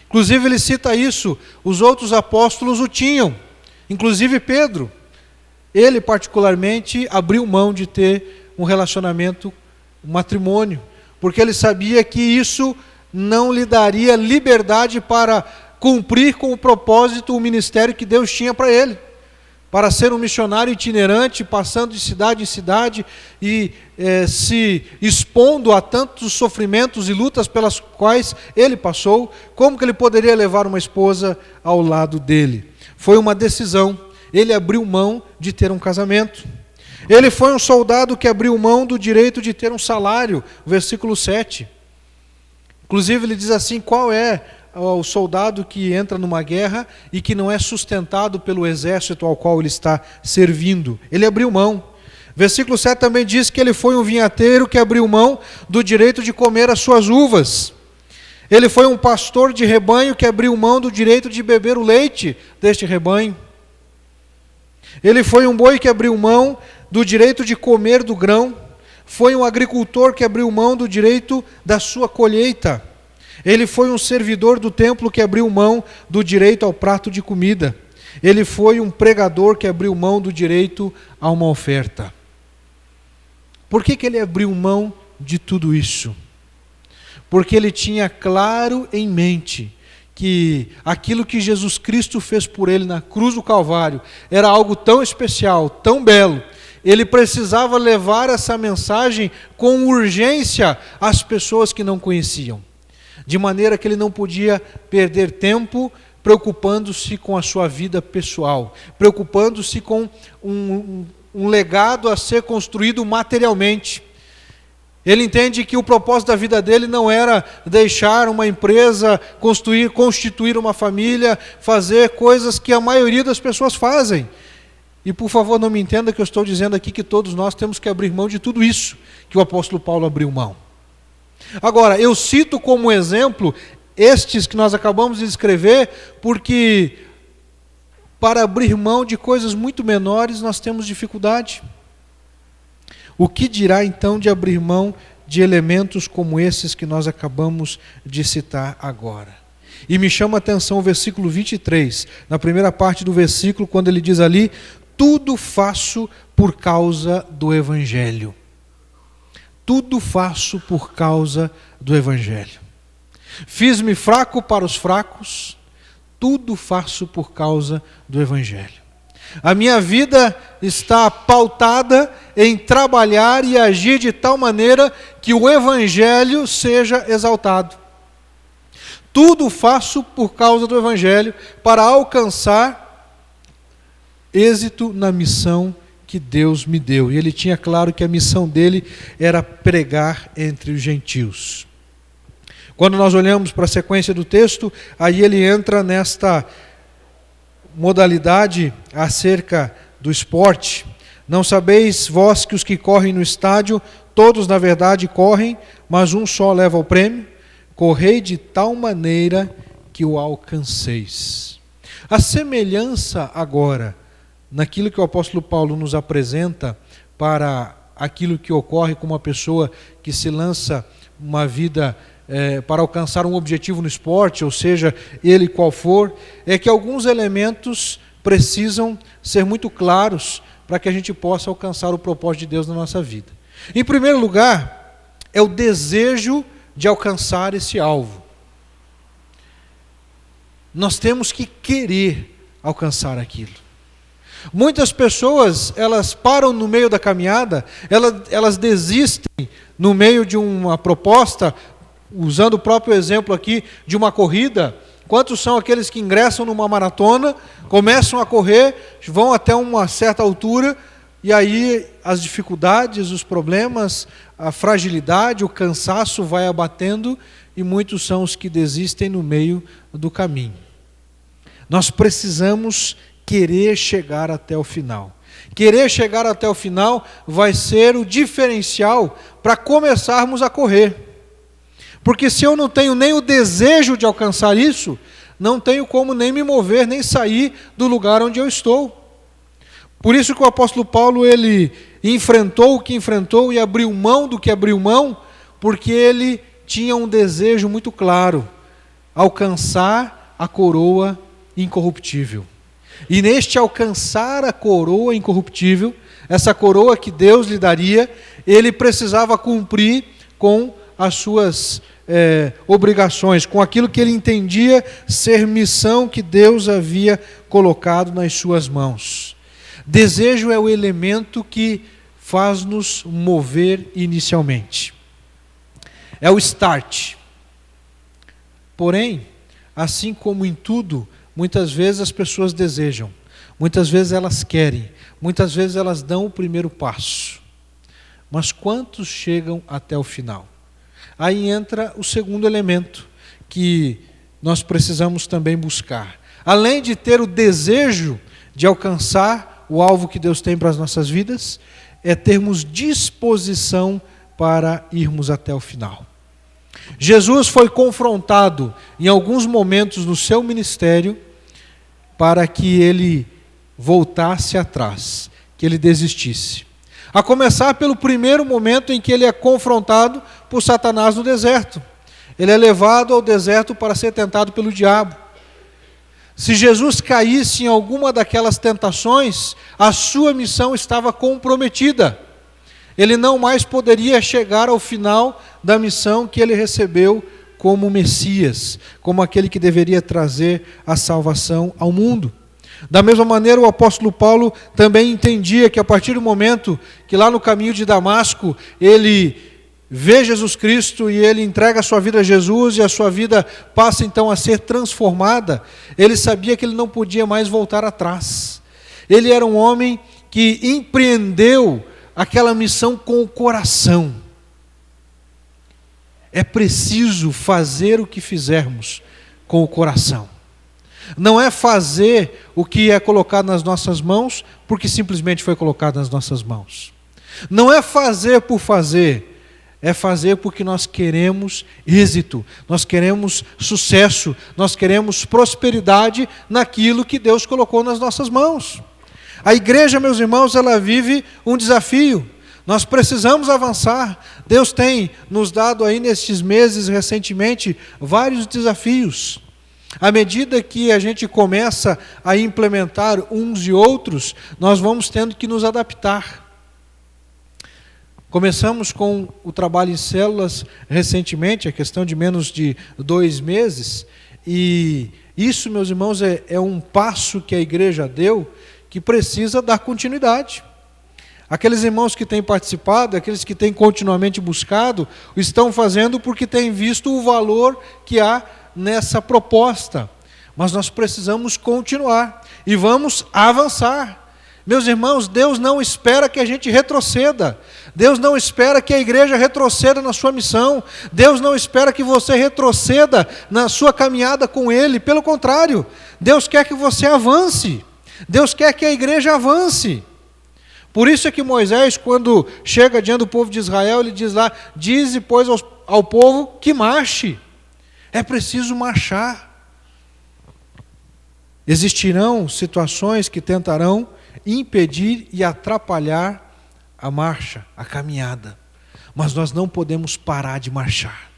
F: Inclusive ele cita isso, os outros apóstolos o tinham, inclusive Pedro. Ele particularmente abriu mão de ter um relacionamento, um matrimônio, porque ele sabia que isso não lhe daria liberdade para cumprir com o propósito, o ministério que Deus tinha para ele. Para ser um missionário itinerante, passando de cidade em cidade e se expondo a tantos sofrimentos e lutas pelas quais ele passou, como que ele poderia levar uma esposa ao lado dele? Foi uma decisão, ele abriu mão de ter um casamento. Ele foi um soldado que abriu mão do direito de ter um salário, versículo 7. Inclusive ele diz assim, qual é o soldado que entra numa guerra e que não é sustentado pelo exército ao qual ele está servindo? Ele abriu mão. Versículo 7 também diz que ele foi um vinhateiro que abriu mão do direito de comer as suas uvas. Ele foi um pastor de rebanho que abriu mão do direito de beber o leite deste rebanho. Ele foi um boi que abriu mão do direito de comer do grão. Foi um agricultor que abriu mão do direito da sua colheita. Ele foi um servidor do templo que abriu mão do direito ao prato de comida. Ele foi um pregador que abriu mão do direito a uma oferta. Por que ele abriu mão de tudo isso? Porque ele tinha claro em mente que aquilo que Jesus Cristo fez por ele na cruz do Calvário era algo tão especial, tão belo. Ele precisava levar essa mensagem com urgência às pessoas que não conheciam. De maneira que ele não podia perder tempo preocupando-se com a sua vida pessoal, preocupando-se com um legado a ser construído materialmente. Ele entende que o propósito da vida dele não era deixar uma empresa, constituir uma família, fazer coisas que a maioria das pessoas fazem. E por favor, não me entenda que eu estou dizendo aqui que todos nós temos que abrir mão de tudo isso que o apóstolo Paulo abriu mão. Agora, eu cito como exemplo estes que nós acabamos de escrever, porque para abrir mão de coisas muito menores nós temos dificuldade. O que dirá então de abrir mão de elementos como esses que nós acabamos de citar agora? E me chama a atenção o versículo 23, na primeira parte do versículo, quando ele diz ali: tudo faço por causa do Evangelho. Tudo faço por causa do Evangelho. Fiz-me fraco para os fracos, tudo faço por causa do Evangelho. A minha vida está pautada em trabalhar e agir de tal maneira que o Evangelho seja exaltado. Tudo faço por causa do Evangelho para alcançar êxito na missão que Deus me deu. E ele tinha claro que a missão dele era pregar entre os gentios. Quando nós olhamos para a sequência do texto, aí ele entra nesta modalidade acerca do esporte. Não sabeis vós que os que correm no estádio, todos na verdade correm, mas um só leva o prêmio? Correi de tal maneira que o alcanceis. A semelhança agora, naquilo que o apóstolo Paulo nos apresenta para aquilo que ocorre com uma pessoa que se lança uma vida para alcançar um objetivo no esporte, ou seja, ele qual for, é que alguns elementos precisam ser muito claros para que a gente possa alcançar o propósito de Deus na nossa vida. Em primeiro lugar, é o desejo de alcançar esse alvo. Nós temos que querer alcançar aquilo. Muitas pessoas, elas param no meio da caminhada, elas desistem no meio de uma proposta, usando o próprio exemplo aqui de uma corrida. Quantos são aqueles que ingressam numa maratona, começam a correr, vão até uma certa altura, e aí as dificuldades, os problemas, a fragilidade, o cansaço vai abatendo, e muitos são os que desistem no meio do caminho. Nós precisamos querer chegar até o final. Querer chegar até o final vai ser o diferencial para começarmos a correr. Porque se eu não tenho nem o desejo de alcançar isso, não tenho como nem me mover, nem sair do lugar onde eu estou. Por isso que o apóstolo Paulo, ele enfrentou o que enfrentou e abriu mão do que abriu mão, porque ele tinha um desejo muito claro: alcançar a coroa incorruptível. E neste alcançar a coroa incorruptível, essa coroa que Deus lhe daria, ele precisava cumprir com as suas obrigações, com aquilo que ele entendia ser missão que Deus havia colocado nas suas mãos. Desejo é o elemento que faz-nos mover inicialmente. É o start. Porém, assim como em tudo, muitas vezes as pessoas desejam, muitas vezes elas querem, muitas vezes elas dão o primeiro passo. Mas quantos chegam até o final? Aí entra o segundo elemento que nós precisamos também buscar. Além de ter o desejo de alcançar o alvo que Deus tem para as nossas vidas, é termos disposição para irmos até o final. Jesus foi confrontado em alguns momentos no seu ministério para que ele voltasse atrás, que ele desistisse. A começar pelo primeiro momento em que ele é confrontado por Satanás no deserto. ele é levado ao deserto para ser tentado pelo diabo. Se Jesus caísse em alguma daquelas tentações, a sua missão estava comprometida. Ele não mais poderia chegar ao final da missão que ele recebeu como Messias, como aquele que deveria trazer a salvação ao mundo. Da mesma maneira, o apóstolo Paulo também entendia que a partir do momento que lá no caminho de Damasco, ele vê Jesus Cristo e ele entrega a sua vida a Jesus e a sua vida passa então a ser transformada, ele sabia que ele não podia mais voltar atrás. Ele era um homem que empreendeu aquela missão com o coração. É preciso fazer o que fizermos com o coração. Não é fazer o que é colocado nas nossas mãos, porque simplesmente foi colocado nas nossas mãos. Não é fazer por fazer, é fazer porque nós queremos êxito, nós queremos sucesso, nós queremos prosperidade naquilo que Deus colocou nas nossas mãos. A igreja, meus irmãos, ela vive um desafio. Nós precisamos avançar. Deus tem nos dado aí nestes meses, recentemente, vários desafios. À medida que a gente começa a implementar uns e outros, nós vamos tendo que nos adaptar. Começamos com o trabalho em células recentemente, a questão de menos de 2 meses, e isso, meus irmãos, é um passo que a igreja deu que precisa dar continuidade. Aqueles irmãos que têm participado, aqueles que têm continuamente buscado, estão fazendo porque têm visto o valor que há nessa proposta. Mas nós precisamos continuar e vamos avançar. Meus irmãos, Deus não espera que a gente retroceda. Deus não espera que a igreja retroceda na sua missão. Deus não espera que você retroceda na sua caminhada com Ele. Pelo contrário, Deus quer que você avance. Deus quer que a igreja avance. Por isso é que Moisés, quando chega diante do povo de Israel, ele diz lá: dize, pois, ao povo que marche. É preciso marchar. Existirão situações que tentarão impedir e atrapalhar a marcha, a caminhada. Mas nós não podemos parar de marchar.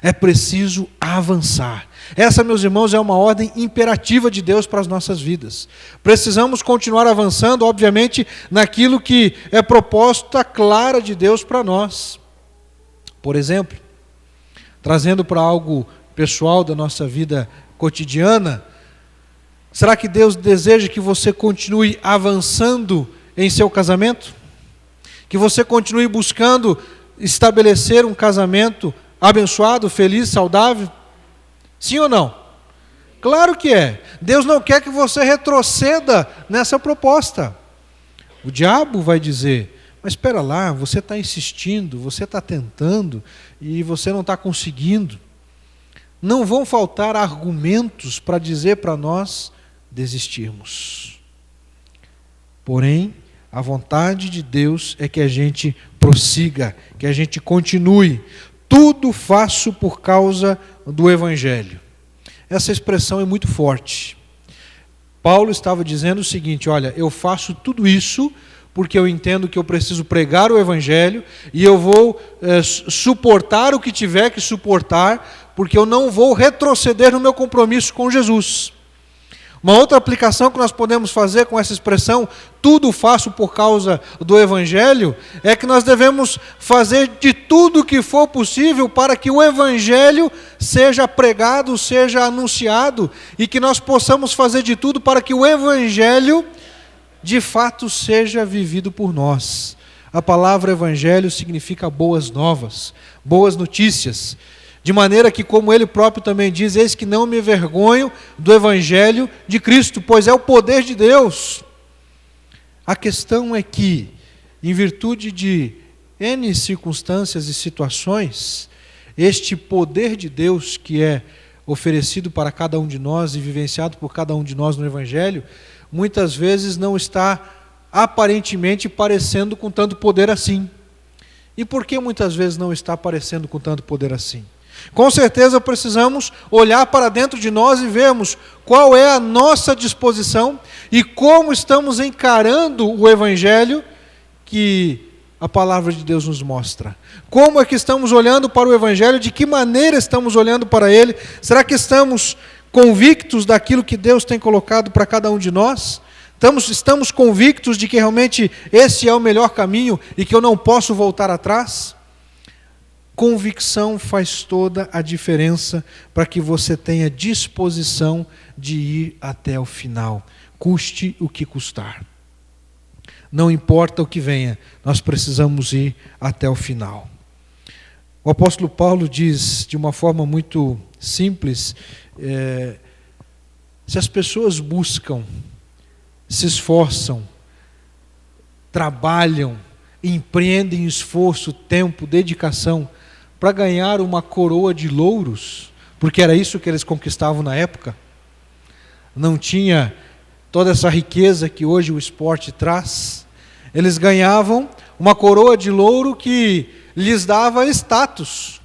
F: É preciso avançar. Essa, meus irmãos, é uma ordem imperativa de Deus para as nossas vidas. Precisamos continuar avançando, obviamente, naquilo que é proposta clara de Deus para nós. Por exemplo, trazendo para algo pessoal da nossa vida cotidiana, será que Deus deseja que você continue avançando em seu casamento? Que você continue buscando estabelecer um casamento abençoado, feliz, saudável? Sim ou não? Claro que é. Deus não quer que você retroceda nessa proposta. O diabo vai dizer: mas espera lá, você está insistindo, você está tentando e você não está conseguindo. Não vão faltar argumentos para dizer para nós desistirmos. Porém, a vontade de Deus é que a gente prossiga, que a gente continue. Tudo faço por causa do Evangelho. Essa expressão é muito forte. Paulo estava dizendo o seguinte: olha, eu faço tudo isso porque eu entendo que eu preciso pregar o Evangelho e eu vou suportar o que tiver que suportar, porque eu não vou retroceder no meu compromisso com Jesus. Uma outra aplicação que nós podemos fazer com essa expressão, tudo faço por causa do Evangelho, é que nós devemos fazer de tudo o que for possível para que o Evangelho seja pregado, seja anunciado, e que nós possamos fazer de tudo para que o Evangelho, de fato, seja vivido por nós. A palavra Evangelho significa boas novas, boas notícias. De maneira que, como ele próprio também diz, eis que não me envergonho do Evangelho de Cristo, pois é o poder de Deus. A questão é que, em virtude de N circunstâncias e situações, este poder de Deus que é oferecido para cada um de nós e vivenciado por cada um de nós no Evangelho, muitas vezes não está aparentemente parecendo com tanto poder assim. E por que muitas vezes não está aparecendo com tanto poder assim? Com certeza precisamos olhar para dentro de nós e vermos qual é a nossa disposição e como estamos encarando o Evangelho que a palavra de Deus nos mostra? Como é que estamos olhando para o Evangelho? De que maneira estamos olhando para ele? Será que estamos convictos daquilo que Deus tem colocado para cada um de nós? Estamos convictos de que realmente esse é o melhor caminho e que eu não posso voltar atrás? Convicção faz toda a diferença para que você tenha disposição de ir até o final, custe o que custar. Não importa o que venha, nós precisamos ir até o final. O apóstolo Paulo diz de uma forma muito simples, se as pessoas buscam, se esforçam, trabalham, empreendem esforço, tempo, dedicação, para ganhar uma coroa de louros, porque era isso que eles conquistavam na época, não tinha toda essa riqueza que hoje o esporte traz, eles ganhavam uma coroa de louro que lhes dava status.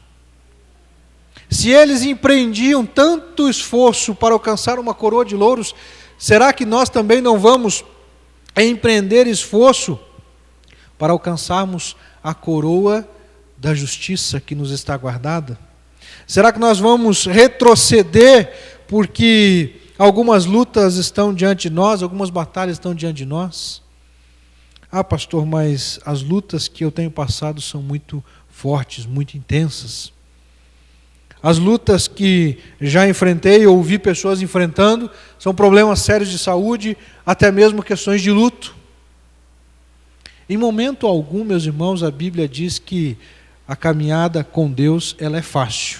F: Se eles empreendiam tanto esforço para alcançar uma coroa de louros, será que nós também não vamos empreender esforço para alcançarmos a coroa da justiça que nos está guardada? Será que nós vamos retroceder porque algumas lutas estão diante de nós, algumas batalhas estão diante de nós? Ah, pastor, mas as lutas que eu tenho passado são muito fortes, muito intensas. As lutas que já enfrentei ou vi pessoas enfrentando são problemas sérios de saúde, até mesmo questões de luto. Em momento algum, meus irmãos, a Bíblia diz que a caminhada com Deus ela é fácil.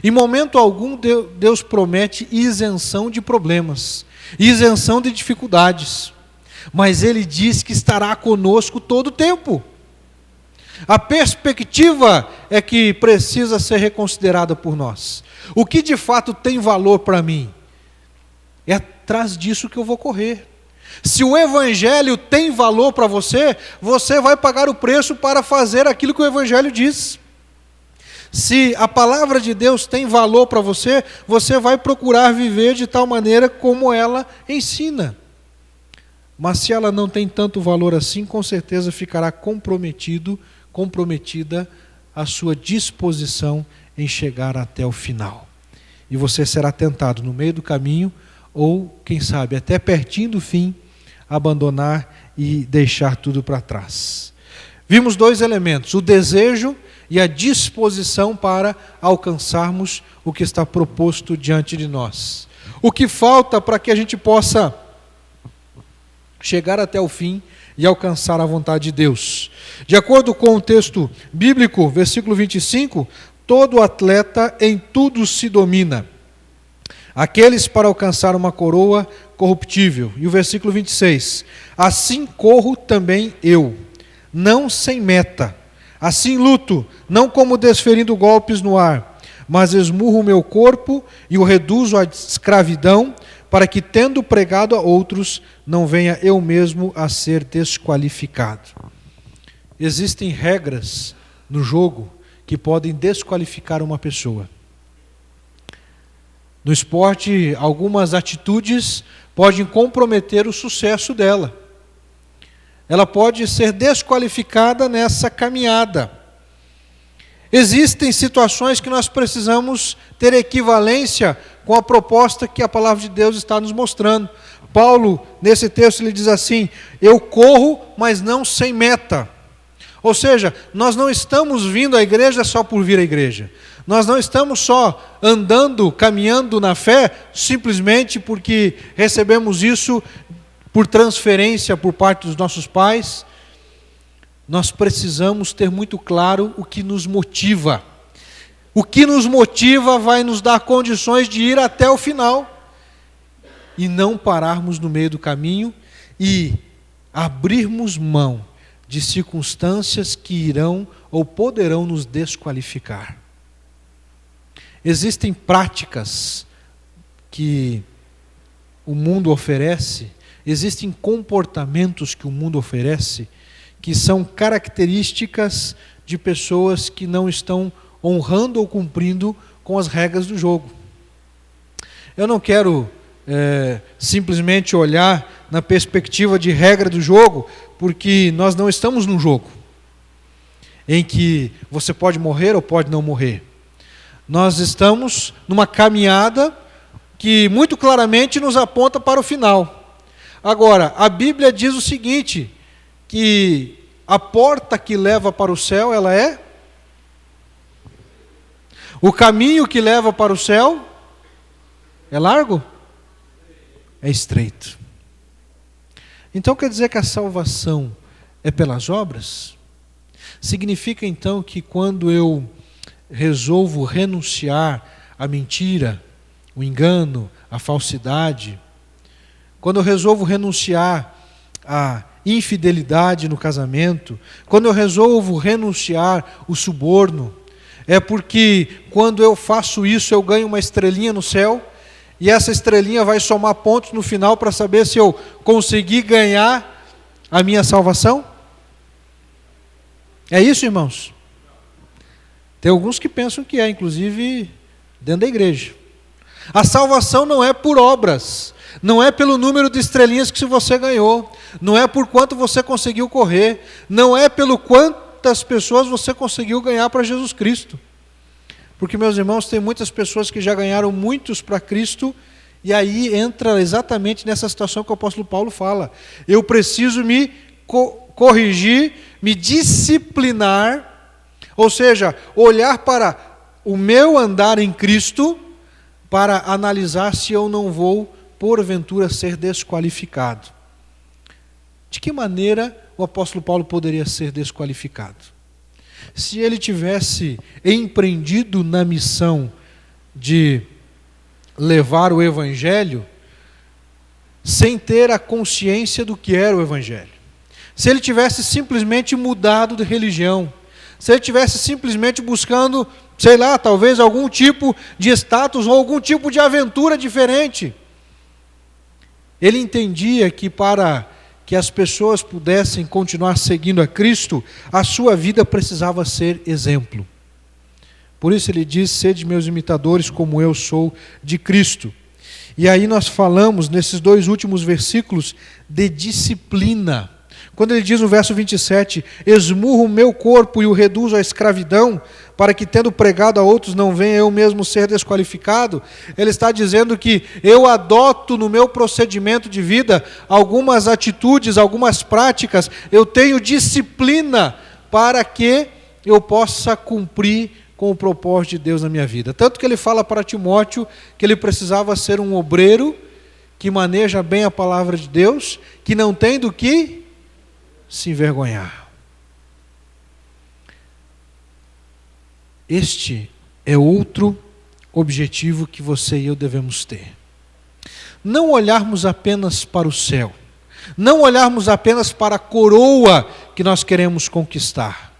F: Em momento algum, Deus promete isenção de problemas, isenção de dificuldades. Mas Ele diz que estará conosco todo o tempo. A perspectiva é que precisa ser reconsiderada por nós. O que de fato tem valor para mim? É atrás disso que eu vou correr. Se o Evangelho tem valor para você, você vai pagar o preço para fazer aquilo que o Evangelho diz. Se a palavra de Deus tem valor para você, você vai procurar viver de tal maneira como ela ensina. Mas se ela não tem tanto valor assim, com certeza ficará comprometida a sua disposição em chegar até o final. E você será tentado no meio do caminho, ou, quem sabe, até pertinho do fim, abandonar e deixar tudo para trás. Vimos dois elementos, o desejo e a disposição para alcançarmos o que está proposto diante de nós. O que falta para que a gente possa chegar até o fim e alcançar a vontade de Deus? De acordo com o texto bíblico, versículo 25, todo atleta em tudo se domina, aqueles para alcançar uma coroa corruptível. E o versículo 26, assim corro também eu, não sem meta, assim luto, não como desferindo golpes no ar, mas esmurro o meu corpo e o reduzo à escravidão, para que, tendo pregado a outros, não venha eu mesmo a ser desqualificado. Existem regras no jogo que podem desqualificar uma pessoa. No esporte, algumas atitudes podem comprometer o sucesso dela. Ela pode ser desqualificada nessa caminhada. Existem situações que nós precisamos ter equivalência com a proposta que a palavra de Deus está nos mostrando. Paulo, nesse texto, ele diz assim: eu corro, mas não sem meta. Ou seja, nós não estamos vindo à igreja só por vir à igreja. Nós não estamos só andando, caminhando na fé, simplesmente porque recebemos isso por transferência por parte dos nossos pais. Nós precisamos ter muito claro o que nos motiva. O que nos motiva vai nos dar condições de ir até o final e não pararmos no meio do caminho e abrirmos mão de circunstâncias que irão ou poderão nos desqualificar. Existem práticas que o mundo oferece, existem comportamentos que o mundo oferece, que são características de pessoas que não estão honrando ou cumprindo com as regras do jogo. Eu não quero simplesmente olhar na perspectiva de regra do jogo, porque nós não estamos num jogo. em que você pode morrer ou pode não morrer. Nós estamos numa caminhada que muito claramente nos aponta para o final. Agora, a Bíblia diz o seguinte, que a porta que leva para o céu, ela é? O caminho que leva para o céu é largo? É estreito. Então quer dizer que a salvação é pelas obras? Significa então que quando eu resolvo renunciar à mentira, o engano, a falsidade, quando eu resolvo renunciar à infidelidade no casamento, quando eu resolvo renunciar ao suborno, é porque quando eu faço isso eu ganho uma estrelinha no céu, e essa estrelinha vai somar pontos no final para saber se eu consegui ganhar a minha salvação? É isso, irmãos? Tem alguns que pensam que é, inclusive dentro da igreja. A salvação não é por obras, não é pelo número de estrelinhas que você ganhou, não é por quanto você conseguiu correr, não é pelo quantas pessoas você conseguiu ganhar para Jesus Cristo. Porque, meus irmãos, tem muitas pessoas que já ganharam muitos para Cristo, e aí entra exatamente nessa situação que o apóstolo Paulo fala. Eu preciso me corrigir, me disciplinar, ou seja, olhar para o meu andar em Cristo, para analisar se eu não vou, porventura, ser desqualificado. De que maneira o apóstolo Paulo poderia ser desqualificado? Se ele tivesse empreendido na missão de levar o Evangelho, sem ter a consciência do que era o Evangelho. Se ele tivesse simplesmente mudado de religião, se ele tivesse simplesmente buscando, sei lá, talvez algum tipo de status ou algum tipo de aventura diferente. Ele entendia que para que as pessoas pudessem continuar seguindo a Cristo, a sua vida precisava ser exemplo. Por isso ele diz, sede meus imitadores como eu sou de Cristo. E aí nós falamos, nesses 2 últimos versículos, de disciplina. Quando ele diz no verso 27, esmurro o meu corpo e o reduzo à escravidão, para que tendo pregado a outros não venha eu mesmo ser desqualificado, ele está dizendo que eu adoto no meu procedimento de vida algumas atitudes, algumas práticas, eu tenho disciplina para que eu possa cumprir com o propósito de Deus na minha vida. Tanto que ele fala para Timóteo que ele precisava ser um obreiro que maneja bem a palavra de Deus, que não tem do que se envergonhar. Este é outro objetivo que você e eu devemos ter. Não olharmos apenas para o céu, não olharmos apenas para a coroa que nós queremos conquistar,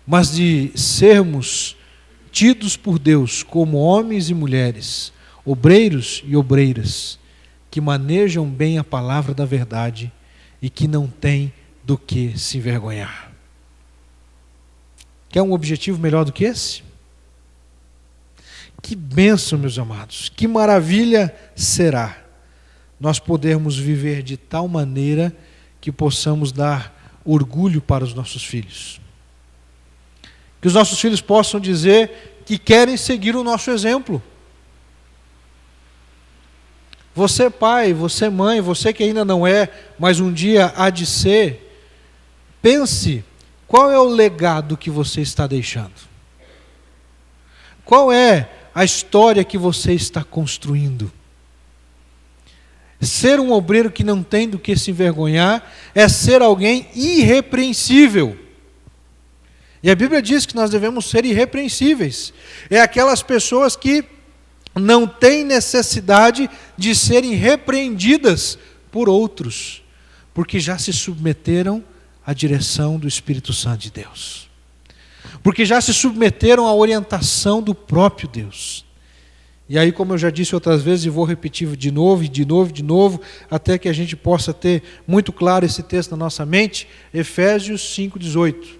F: mas de sermos tidos por Deus como homens e mulheres, obreiros e obreiras, que manejam bem a palavra da verdade e que não tem do que se envergonhar. Quer um objetivo melhor do que esse? Que bênção, meus amados, que maravilha será nós podermos viver de tal maneira que possamos dar orgulho para os nossos filhos. Que os nossos filhos possam dizer que querem seguir o nosso exemplo. Você pai, você mãe, você que ainda não é, mas um dia há de ser, pense, qual é o legado que você está deixando? Qual é a história que você está construindo? Ser um obreiro que não tem do que se envergonhar é ser alguém irrepreensível. E a Bíblia diz que nós devemos ser irrepreensíveis. É aquelas pessoas que não têm necessidade de serem repreendidas por outros, porque já se submeteram à direção do Espírito Santo de Deus, porque já se submeteram à orientação do próprio Deus. E aí, como eu já disse outras vezes, e vou repetir de novo, até que a gente possa ter muito claro esse texto na nossa mente, Efésios 5,18.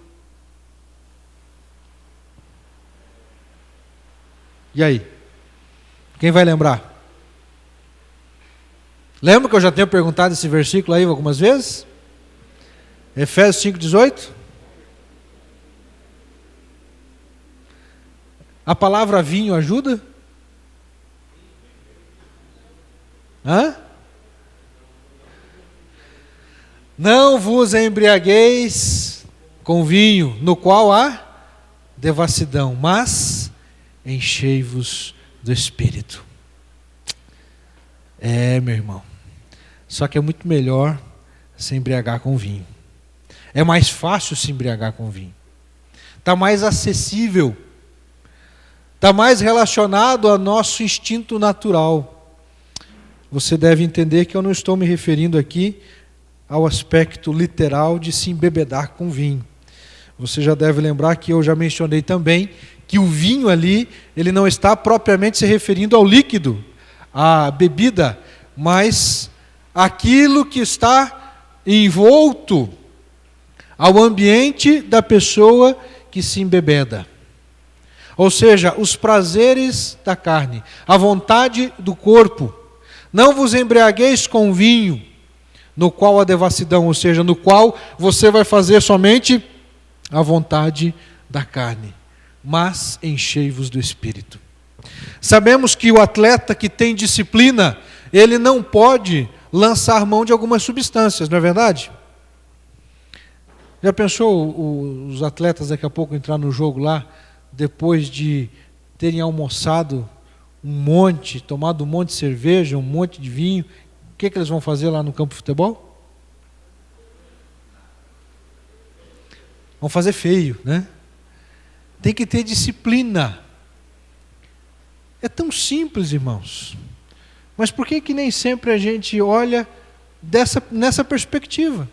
F: E aí? Quem vai lembrar? Lembra que eu já tenho perguntado esse versículo aí algumas vezes? Efésios 5,18? A palavra vinho ajuda? Hã? Não vos embriagueis com vinho, no qual há devassidão, mas enchei-vos do Espírito. Meu irmão. Só que é muito melhor se embriagar com vinho. É mais fácil se embriagar com vinho. Está mais acessível. Está mais relacionado ao nosso instinto natural. Você deve entender que eu não estou me referindo aqui ao aspecto literal de se embebedar com vinho. Você já deve lembrar que eu já mencionei também que o vinho ali, ele não está propriamente se referindo ao líquido, à bebida, mas aquilo que está envolto ao ambiente da pessoa que se embebeda. Ou seja, os prazeres da carne, a vontade do corpo. Não vos embriagueis com vinho, no qual há devassidão, ou seja, no qual você vai fazer somente a vontade da carne, mas enchei-vos do Espírito. Sabemos que o atleta que tem disciplina, ele não pode lançar mão de algumas substâncias, não é verdade? Já pensou os atletas daqui a pouco entrar no jogo lá, depois de terem almoçado um monte, tomado um monte de cerveja, um monte de vinho, o que eles vão fazer lá no campo de futebol? Vão fazer feio, né? Tem que ter disciplina. É tão simples, irmãos. Mas por que nem sempre a gente olha nessa perspectiva?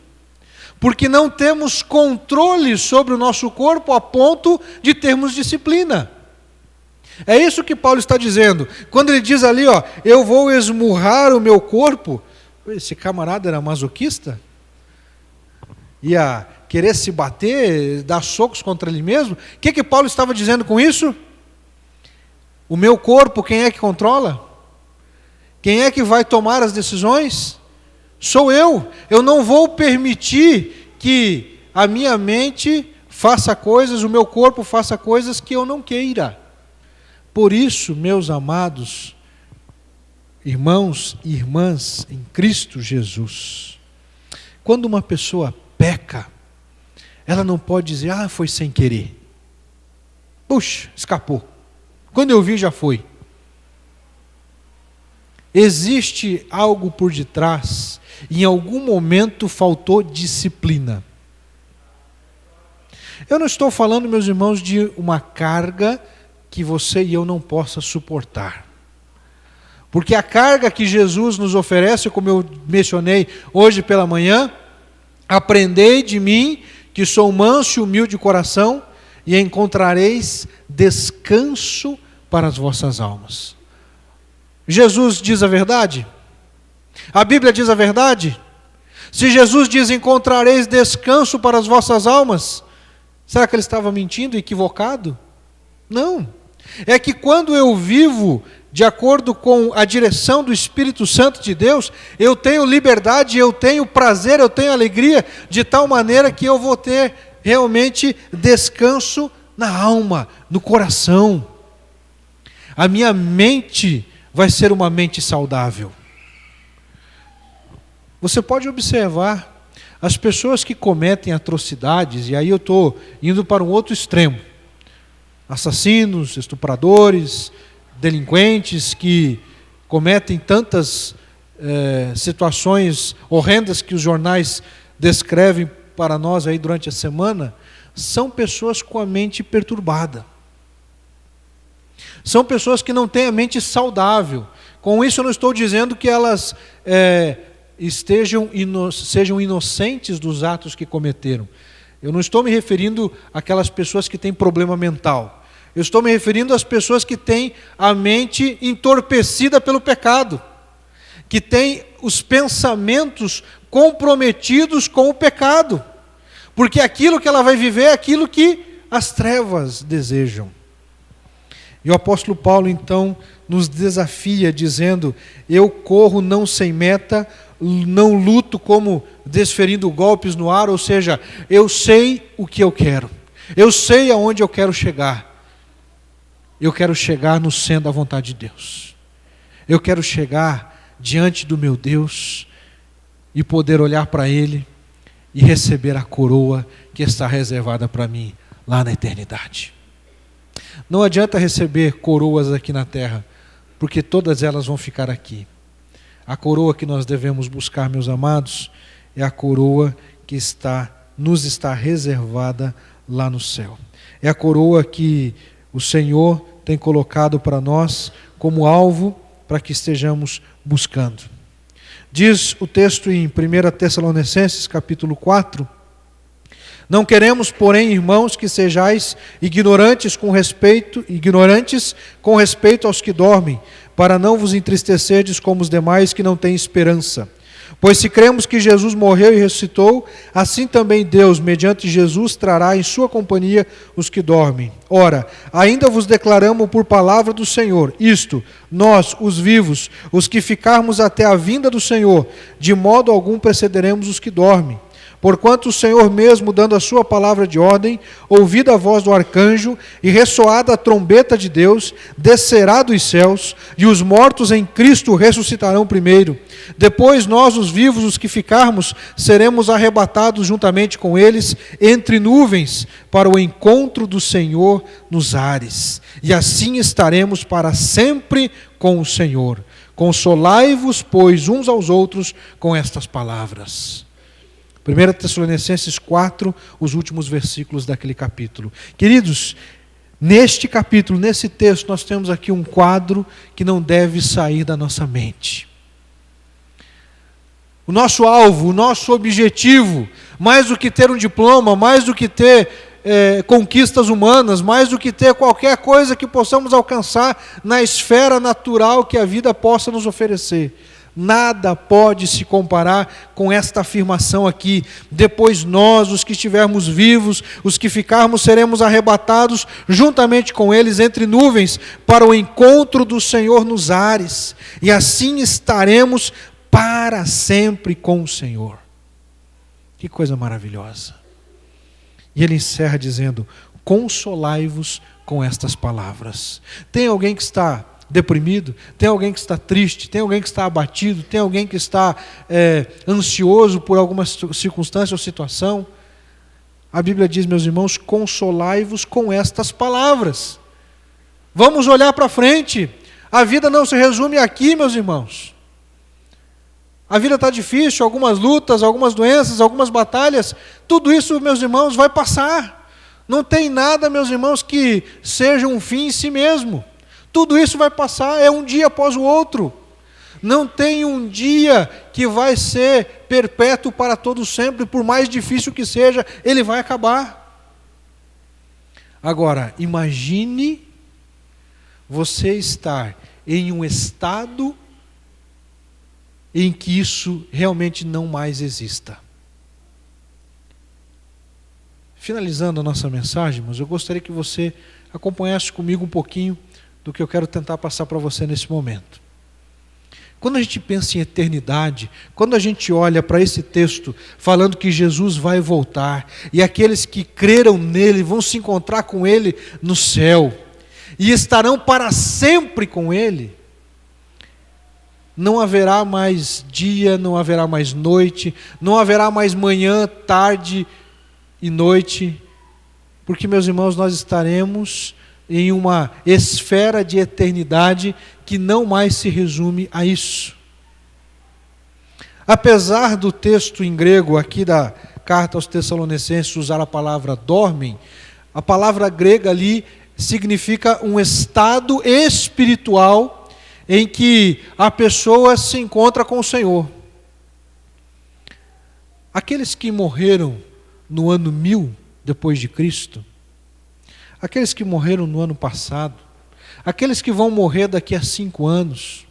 F: Porque não temos controle sobre o nosso corpo a ponto de termos disciplina. É isso que Paulo está dizendo. Quando ele diz ali, eu vou esmurrar o meu corpo. Esse camarada era masoquista? Ia querer se bater, dar socos contra ele mesmo? O que Paulo estava dizendo com isso? O meu corpo, quem é que controla? Quem é que vai tomar as decisões? Sou eu. Eu não vou permitir que a minha mente faça coisas, o meu corpo faça coisas que eu não queira. Por isso, meus amados irmãos e irmãs em Cristo Jesus, quando uma pessoa peca, ela não pode dizer, foi sem querer. Puxa, escapou. Quando eu vi, já foi. Existe algo por detrás. Em algum momento faltou disciplina. Eu não estou falando, meus irmãos, de uma carga que você e eu não possa suportar. Porque a carga que Jesus nos oferece, como eu mencionei hoje pela manhã, aprendei de mim, que sou manso e humilde de coração, e encontrareis descanso para as vossas almas. Jesus diz a verdade? A Bíblia diz a verdade? Se Jesus diz, encontrareis descanso para as vossas almas, será que ele estava mentindo, equivocado? Não. É que quando eu vivo de acordo com a direção do Espírito Santo de Deus, eu tenho liberdade, eu tenho prazer, eu tenho alegria, de tal maneira que eu vou ter realmente descanso na alma, no coração. A minha mente vai ser uma mente saudável. Você pode observar as pessoas que cometem atrocidades, e aí eu estou indo para um outro extremo. Assassinos, estupradores, delinquentes que cometem tantas situações horrendas que os jornais descrevem para nós aí durante a semana, são pessoas com a mente perturbada. São pessoas que não têm a mente saudável. Com isso eu não estou dizendo que elas sejam inocentes dos atos que cometeram. Eu não estou me referindo àquelas pessoas que têm problema mental. Eu estou me referindo às pessoas que têm a mente entorpecida pelo pecado, que têm os pensamentos comprometidos com o pecado, porque aquilo que ela vai viver é aquilo que as trevas desejam. E o apóstolo Paulo então nos desafia dizendo, eu corro não sem meta, não luto como desferindo golpes no ar, ou seja, eu sei o que eu quero, eu sei aonde eu quero chegar. eu quero chegar no centro da vontade de Deus. Eu quero chegar diante do meu Deus e poder olhar para Ele e receber a coroa que está reservada para mim lá na eternidade. Não adianta receber coroas aqui na terra, porque todas elas vão ficar aqui. A coroa que nós devemos buscar, meus amados, é a coroa que nos está reservada lá no céu. É a coroa que o Senhor tem colocado para nós como alvo para que estejamos buscando. Diz o texto em 1 Tessalonicenses capítulo 4: não queremos, porém, irmãos, que sejais ignorantes com respeito aos que dormem, para não vos entristecerdes como os demais que não têm esperança. Pois se cremos que Jesus morreu e ressuscitou, assim também Deus, mediante Jesus, trará em sua companhia os que dormem. Ora, ainda vos declaramos por palavra do Senhor, isto, nós, os vivos, os que ficarmos até a vinda do Senhor, de modo algum precederemos os que dormem. Porquanto o Senhor mesmo, dando a sua palavra de ordem, ouvida a voz do arcanjo e ressoada a trombeta de Deus, descerá dos céus, e os mortos em Cristo ressuscitarão primeiro. Depois nós, os vivos, os que ficarmos, seremos arrebatados juntamente com eles entre nuvens, para o encontro do Senhor nos ares. E assim estaremos para sempre com o Senhor. Consolai-vos, pois, uns aos outros com estas palavras. 1 Tessalonicenses 4, os últimos versículos daquele capítulo. Queridos, neste capítulo, nesse texto, nós temos aqui um quadro que não deve sair da nossa mente. O nosso alvo, o nosso objetivo, mais do que ter um diploma, mais do que ter conquistas humanas, mais do que ter qualquer coisa que possamos alcançar na esfera natural que a vida possa nos oferecer. Nada pode se comparar com esta afirmação aqui. Depois nós, os que estivermos vivos, os que ficarmos, seremos arrebatados juntamente com eles entre nuvens para o encontro do Senhor nos ares. E assim estaremos para sempre com o Senhor. Que coisa maravilhosa. E ele encerra dizendo: consolai-vos com estas palavras. Tem alguém que está deprimido, tem alguém que está triste, tem alguém que está abatido, tem alguém que está ansioso por alguma circunstância ou situação? A Bíblia diz, meus irmãos, consolai-vos com estas palavras. Vamos olhar para frente. A vida não se resume aqui, meus irmãos. A vida está difícil, algumas lutas, algumas doenças, algumas batalhas, tudo isso, meus irmãos, vai passar. Não tem nada, meus irmãos, que seja um fim em si mesmo. Tudo isso vai passar, é um dia após o outro. Não tem um dia que vai ser perpétuo para todo sempre, por mais difícil que seja, ele vai acabar. Agora, imagine você estar em um estado em que isso realmente não mais exista. Finalizando a nossa mensagem, mas eu gostaria que você acompanhasse comigo um pouquinho do que eu quero tentar passar para você nesse momento. Quando a gente pensa em eternidade, quando a gente olha para esse texto falando que Jesus vai voltar e aqueles que creram nele vão se encontrar com ele no céu e estarão para sempre com ele, não haverá mais dia, não haverá mais noite, não haverá mais manhã, tarde e noite, porque, meus irmãos, nós estaremos em uma esfera de eternidade que não mais se resume a isso. Apesar do texto em grego aqui da carta aos Tessalonicenses usar a palavra dormem, a palavra grega ali significa um estado espiritual em que a pessoa se encontra com o Senhor. Aqueles que morreram no ano 1000 depois de Cristo, aqueles que morreram no ano passado, aqueles que vão morrer daqui a 5 anos.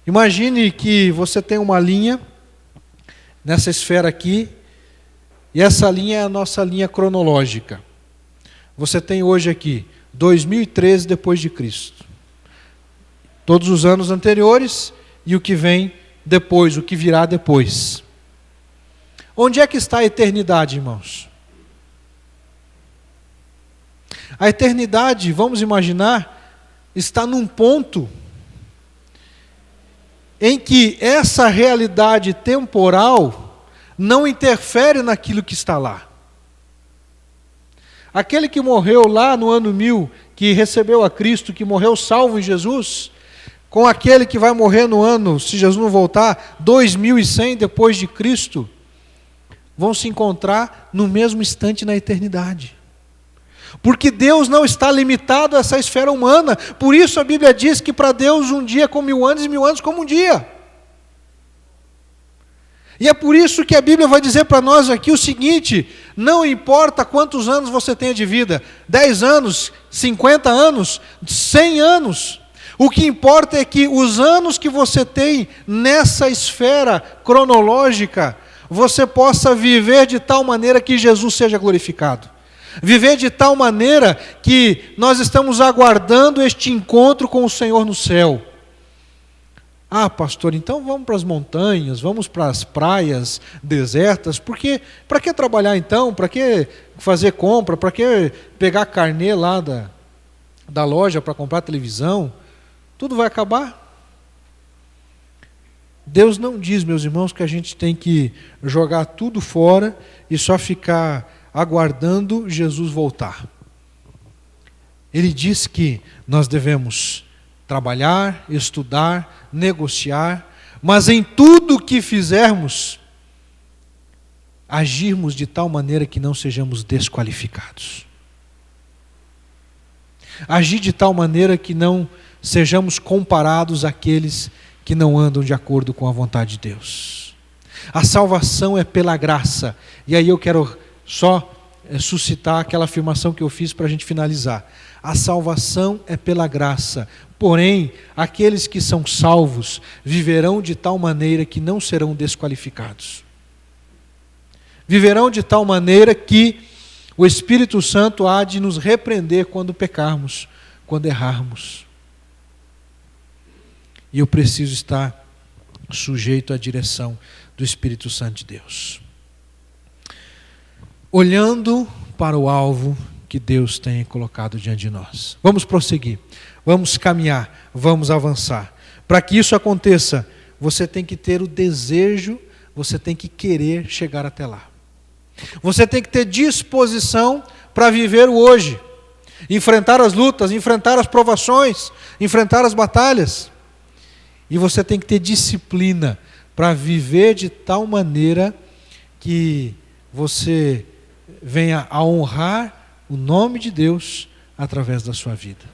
F: Imagine que você tem uma linha nessa esfera aqui, e essa linha é a nossa linha cronológica. Você tem hoje aqui 2013 depois de Cristo. Todos os anos anteriores e o que vem depois, o que virá depois. Onde é que está a eternidade, irmãos? A eternidade, vamos imaginar, está num ponto em que essa realidade temporal não interfere naquilo que está lá. Aquele que morreu lá no ano 1000, que recebeu a Cristo, que morreu salvo em Jesus, com aquele que vai morrer no ano, se Jesus não voltar, 2100 depois de Cristo, vão se encontrar no mesmo instante na eternidade. Porque Deus não está limitado a essa esfera humana. Por isso a Bíblia diz que para Deus um dia é como 1000 anos e 1000 anos como um dia. E é por isso que a Bíblia vai dizer para nós aqui o seguinte: não importa quantos anos você tenha de vida, 10 anos, 50 anos, 100 anos, o que importa é que os anos que você tem nessa esfera cronológica, você possa viver de tal maneira que Jesus seja glorificado. Viver de tal maneira que nós estamos aguardando este encontro com o Senhor no céu. Ah, pastor, então vamos para as montanhas, vamos para as praias desertas, porque para que trabalhar então? Para que fazer compra? Para que pegar carnê lá da loja para comprar televisão? Tudo vai acabar. Deus não diz, meus irmãos, que a gente tem que jogar tudo fora e só ficar aguardando Jesus voltar. Ele diz que nós devemos trabalhar, estudar, negociar, mas em tudo que fizermos, agirmos de tal maneira que não sejamos desqualificados. Agir de tal maneira que não sejamos comparados àqueles que não andam de acordo com a vontade de Deus. A salvação é pela graça. E aí eu quero só suscitar aquela afirmação que eu fiz para a gente finalizar. A salvação é pela graça, porém, aqueles que são salvos viverão de tal maneira que não serão desqualificados. Viverão de tal maneira que o Espírito Santo há de nos repreender quando pecarmos, quando errarmos. E eu preciso estar sujeito à direção do Espírito Santo de Deus. Olhando para o alvo que Deus tem colocado diante de nós. Vamos prosseguir, vamos caminhar, vamos avançar. Para que isso aconteça, você tem que ter o desejo, você tem que querer chegar até lá. Você tem que ter disposição para viver o hoje, enfrentar as lutas, enfrentar as provações, enfrentar as batalhas. E você tem que ter disciplina para viver de tal maneira que você venha a honrar o nome de Deus através da sua vida.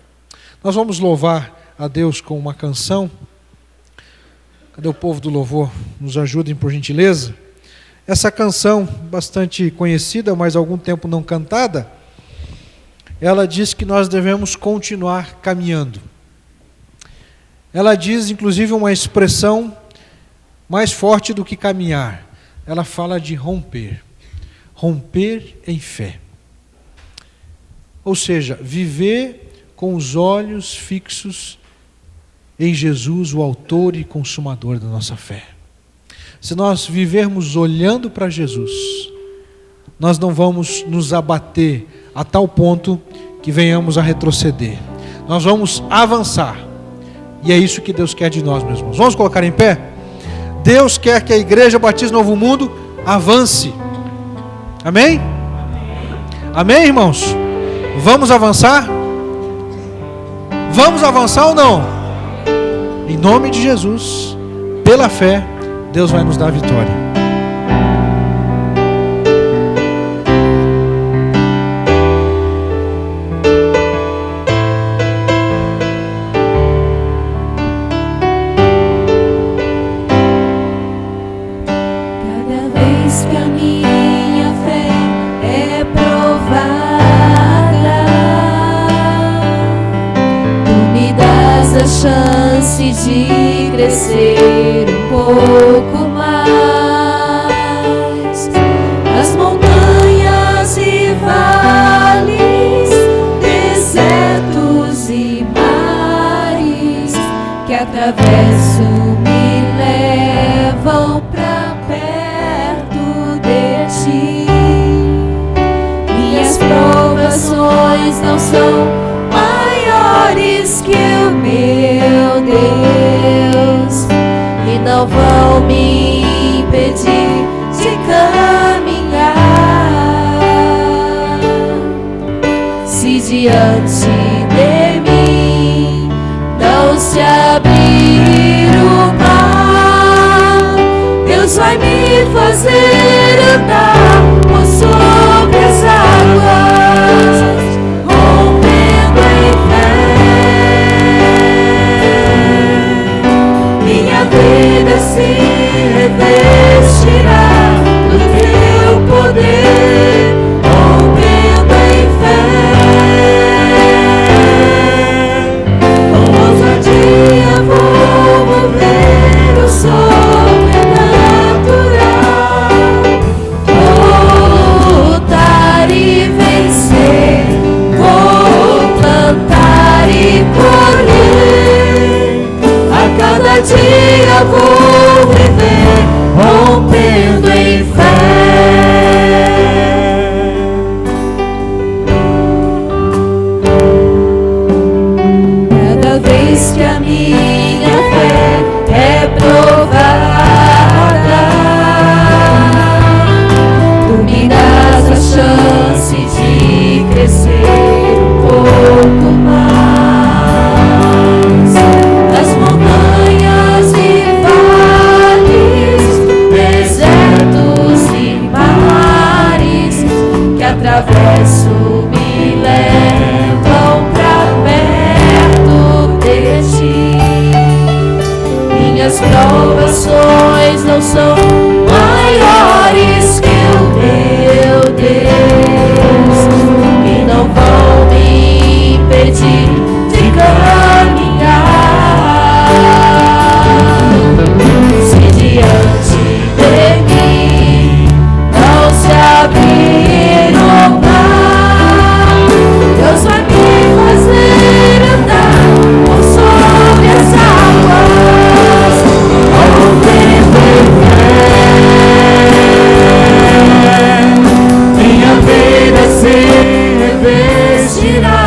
F: Nós vamos louvar a Deus com uma canção. Cadê o povo do louvor? Nos ajudem, por gentileza. Essa canção, bastante conhecida, mas há algum tempo não cantada, ela diz que nós devemos continuar caminhando. Ela diz, inclusive, uma expressão mais forte do que caminhar. Ela fala de romper. Romper em fé. Ou seja, viver com os olhos fixos em Jesus, o autor e consumador da nossa fé. Se nós vivermos olhando para Jesus, nós não vamos nos abater a tal ponto que venhamos a retroceder. Nós vamos avançar. E é isso que Deus quer de nós, meus irmãos. Vamos colocar em pé? Deus quer que a Igreja Batista Novo Mundo avance. Amém? Amém, irmãos? Vamos avançar? Vamos avançar ou não? Em nome de Jesus, pela fé, Deus vai nos dar a vitória.
B: De crescer um pouco mais, as montanhas e vales, desertos e mares que atravesso me levam pra perto de ti. Minhas provações não são diante de mim não se abrir o mar, Deus vai me fazer andar por sobre as águas, rompendo em fé. Minha vida se revestirá do teu poder, rompendo em fé. Com ousadia vou mover o sobrenatural, vou lutar e vencer, vou plantar e colher. A cada dia vou viver rompendo em fé. Cada vez que a minha fé é provada, tu me dás a chance de crescer um pouco mais. Nas montanhas e vales, desertos e mares que atravesso me levam pra perto de ti. Minhas provações não são maiores que o meu Deus e não vão me impedir de caminhar. Se diante de mim não se abrir o mar, Deus vai me fazer andar por sobre as águas, rompendo em fé. Minha vida se revestirá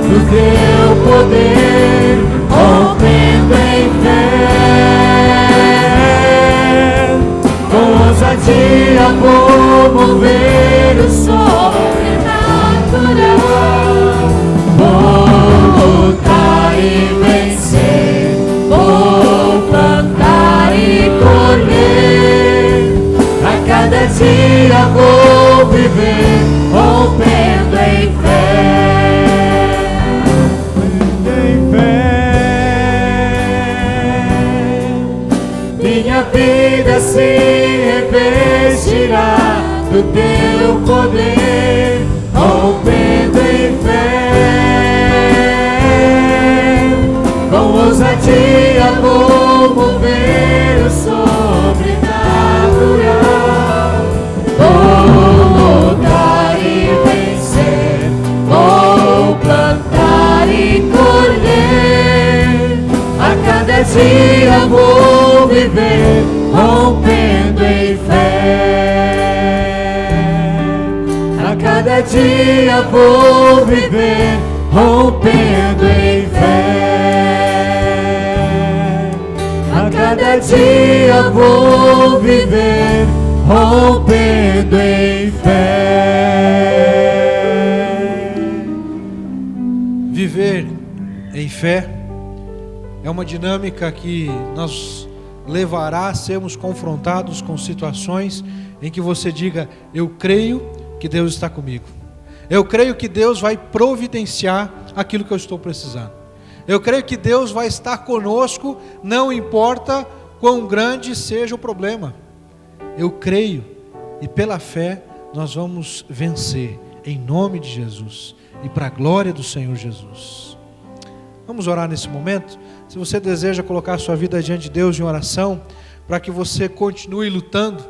B: do teu poder, rompendo em fé. Com ousadia vou mover o sobrenatural, vou lutar e vencer, vou plantar e colher. A cada dia vou viver rompendo em fé. Em fé, minha vida se revestirá do teu poder, rompendo em fé. Com ousadia vou mover o sobrenatural, vou lutar e vencer, vou plantar e colher. A cada dia vou viver rompendo em fé. A cada dia vou viver rompendo em fé. A cada dia vou viver rompendo em fé.
F: Viver em fé é uma dinâmica que nos levará a sermos confrontados com situações em que você diga: eu creio que Deus está comigo. Eu creio que Deus vai providenciar aquilo que eu estou precisando. Eu creio que Deus vai estar conosco, não importa quão grande seja o problema. Eu creio, e pela fé nós vamos vencer, em nome de Jesus e para a glória do Senhor Jesus. Vamos orar nesse momento? Se você deseja colocar a sua vida diante de Deus em oração, para que você continue lutando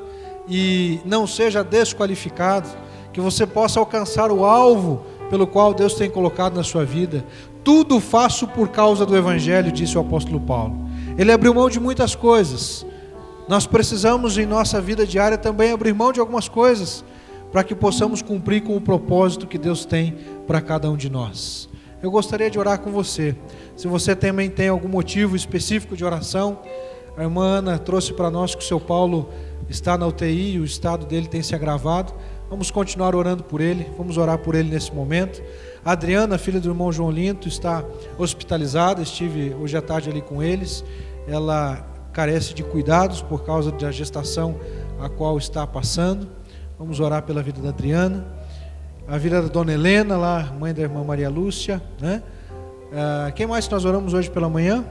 F: e não seja desqualificado, que você possa alcançar o alvo pelo qual Deus tem colocado na sua vida. Tudo faço por causa do Evangelho, disse o apóstolo Paulo. Ele abriu mão de muitas coisas. Nós precisamos em nossa vida diária também abrir mão de algumas coisas, para que possamos cumprir com o propósito que Deus tem para cada um de nós. Eu gostaria de orar com você. Se você também tem algum motivo específico de oração, a irmã Ana trouxe para nós que o seu Paulo está na UTI e o estado dele tem se agravado. Vamos continuar orando por ele, vamos orar por ele nesse momento. A Adriana, filha do irmão João Linto, está hospitalizada, estive hoje à tarde ali com eles. Ela carece de cuidados por causa da gestação a qual está passando. Vamos orar pela vida da Adriana. A vida da dona Helena, lá, mãe da irmã Maria Lúcia, né? Quem mais nós oramos hoje pela manhã?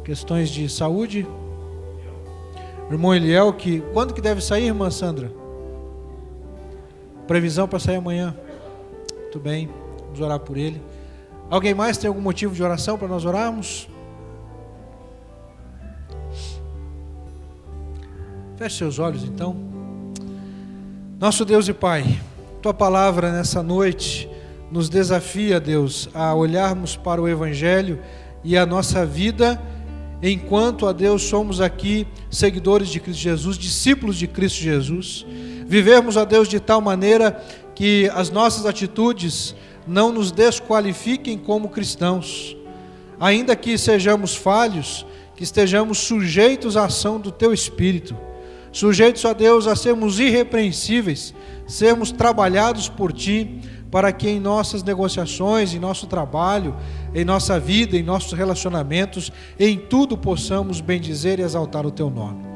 F: Questões de saúde. Irmão Eliel, quando que deve sair, irmã Sandra? Previsão para sair amanhã. Muito bem, vamos orar por ele. Alguém mais tem algum motivo de oração para nós orarmos? Feche seus olhos então. Nosso Deus e Pai, Tua palavra nessa noite nos desafia, Deus, a olharmos para o Evangelho e a nossa vida enquanto, a Deus, somos aqui seguidores de Cristo Jesus, discípulos de Cristo Jesus. Vivermos, a Deus, de tal maneira que as nossas atitudes não nos desqualifiquem como cristãos. Ainda que sejamos falhos, que estejamos sujeitos à ação do Teu Espírito, sujeitos, a Deus, a sermos irrepreensíveis, sermos trabalhados por Ti, para que em nossas negociações, em nosso trabalho, em nossa vida, em nossos relacionamentos, em tudo possamos bendizer e exaltar o Teu nome.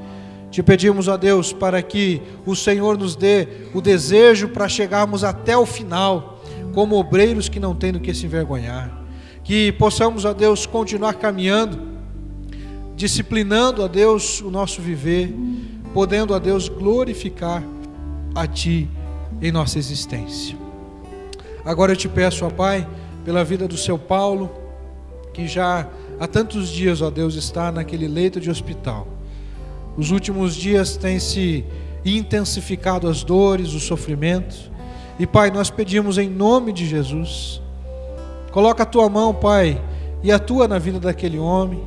F: Te pedimos, ó Deus, para que o Senhor nos dê o desejo para chegarmos até o final, como obreiros que não têm do que se envergonhar. Que possamos, ó Deus, continuar caminhando, disciplinando, ó Deus, o nosso viver, podendo, ó Deus, glorificar a Ti em nossa existência. Agora eu te peço, ó Pai, pela vida do seu Paulo, que já há tantos dias, ó Deus, está naquele leito de hospital. Os últimos dias têm se intensificado as dores, os sofrimentos. E Pai, nós pedimos em nome de Jesus, coloca a Tua mão, Pai, e atua na vida daquele homem,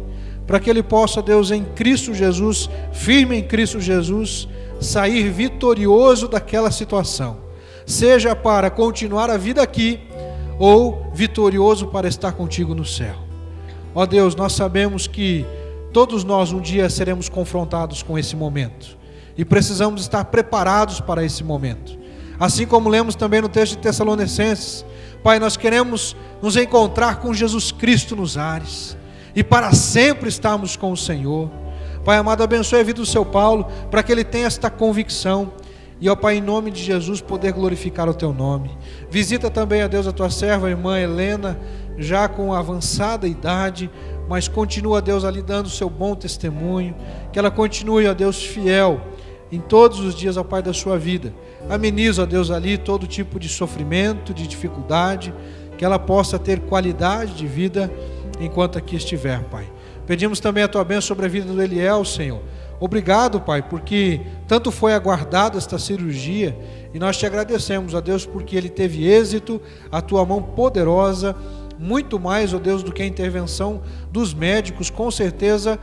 F: para que ele possa, Deus, em Cristo Jesus, firme em Cristo Jesus, sair vitorioso daquela situação, seja para continuar a vida aqui, ou vitorioso para estar contigo no céu. Ó Deus, nós sabemos que todos nós um dia seremos confrontados com esse momento, e precisamos estar preparados para esse momento, assim como lemos também no texto de Tessalonicenses. Pai, nós queremos nos encontrar com Jesus Cristo nos ares, e para sempre estarmos com o Senhor. Pai amado, abençoe a vida do seu Paulo, para que ele tenha esta convicção, e ó Pai, em nome de Jesus, poder glorificar o Teu nome. Visita também, ó Deus, a Tua serva, a irmã Helena, já com avançada idade, mas continua, Deus, ali dando o seu bom testemunho, que ela continue, ó Deus, fiel em todos os dias, ó Pai, da sua vida. Ameniza, ó Deus, ali todo tipo de sofrimento, de dificuldade, que ela possa ter qualidade de vida enquanto aqui estiver, Pai. Pedimos também a Tua bênção sobre a vida do Eliel, Senhor. Obrigado, Pai, porque tanto foi aguardada esta cirurgia, e nós Te agradecemos, ó Deus, porque ele teve êxito, a Tua mão poderosa, muito mais, ó Deus, do que a intervenção dos médicos, com certeza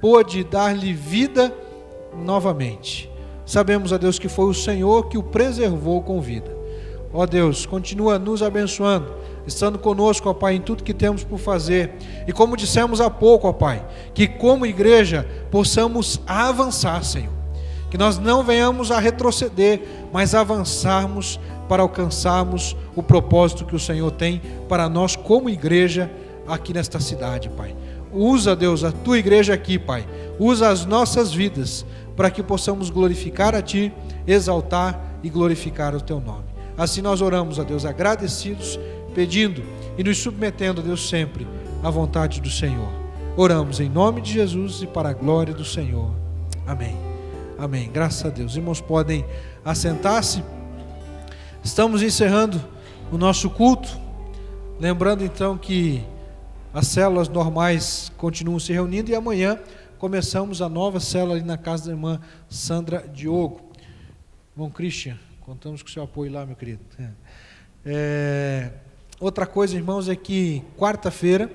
F: pôde dar-lhe vida novamente. Sabemos, ó Deus, que foi o Senhor que o preservou com vida. Ó Deus, continua nos abençoando, estando conosco, ó Pai, em tudo que temos por fazer. E como dissemos há pouco, ó Pai, que como igreja possamos avançar, Senhor. Que nós não venhamos a retroceder, mas avançarmos para alcançarmos o propósito que o Senhor tem para nós como igreja aqui nesta cidade, Pai. Usa, Deus, a Tua igreja aqui, Pai. Usa as nossas vidas para que possamos glorificar a Ti, exaltar e glorificar o Teu nome. Assim nós oramos, ó Deus, agradecidos, pedindo e nos submetendo, ó Deus, sempre à vontade do Senhor. Oramos em nome de Jesus e para a glória do Senhor. Amém. Amém. Graças a Deus. Irmãos, podem assentar-se. Estamos encerrando o nosso culto. Lembrando então que as células normais continuam se reunindo e amanhã começamos a nova célula ali na casa da irmã Sandra Diogo. Irmão Christian, contamos com o seu apoio lá, meu querido. Outra coisa, irmãos, é que quarta-feira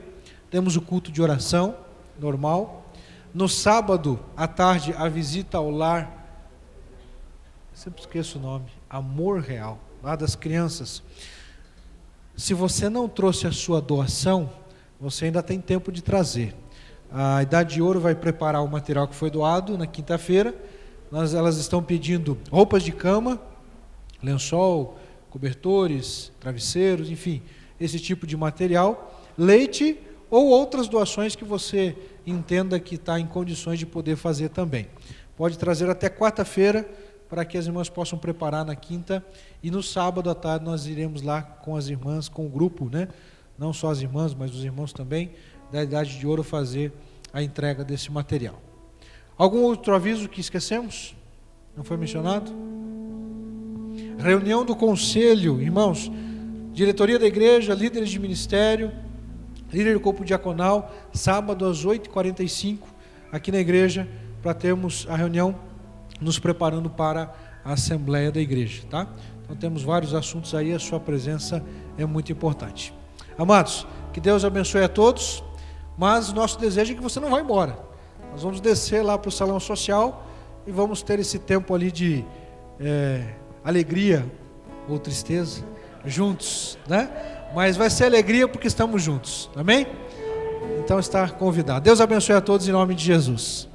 F: temos o culto de oração normal. No sábado à tarde, a visita ao lar, sempre esqueço o nome, Amor Real, lá das crianças. Se você não trouxe a sua doação, você ainda tem tempo de trazer. A Idade de Ouro vai preparar o material que foi doado na quinta-feira, elas estão pedindo roupas de cama, lençol, cobertores, travesseiros, enfim, esse tipo de material, leite ou outras doações que você entenda que está em condições de poder fazer também. Pode trazer até quarta-feira, para que as irmãs possam preparar na quinta, e no sábado à tarde nós iremos lá com as irmãs, com o grupo, né? Não só as irmãs, mas os irmãos também, da Idade de Ouro, fazer a entrega desse material. Algum outro aviso que esquecemos? Não foi mencionado? Reunião do conselho, irmãos, diretoria da igreja, líderes de ministério, líder do corpo diaconal, sábado às 8h45, aqui na igreja, para termos a reunião, nos preparando para a assembleia da igreja, tá? Então temos vários assuntos aí, a sua presença é muito importante. Amados, que Deus abençoe a todos, mas o nosso desejo é que você não vá embora. Nós vamos descer lá para o salão social e vamos ter esse tempo ali de alegria ou tristeza, juntos, né? Mas vai ser alegria porque estamos juntos, amém? Então está convidado. Deus abençoe a todos em nome de Jesus.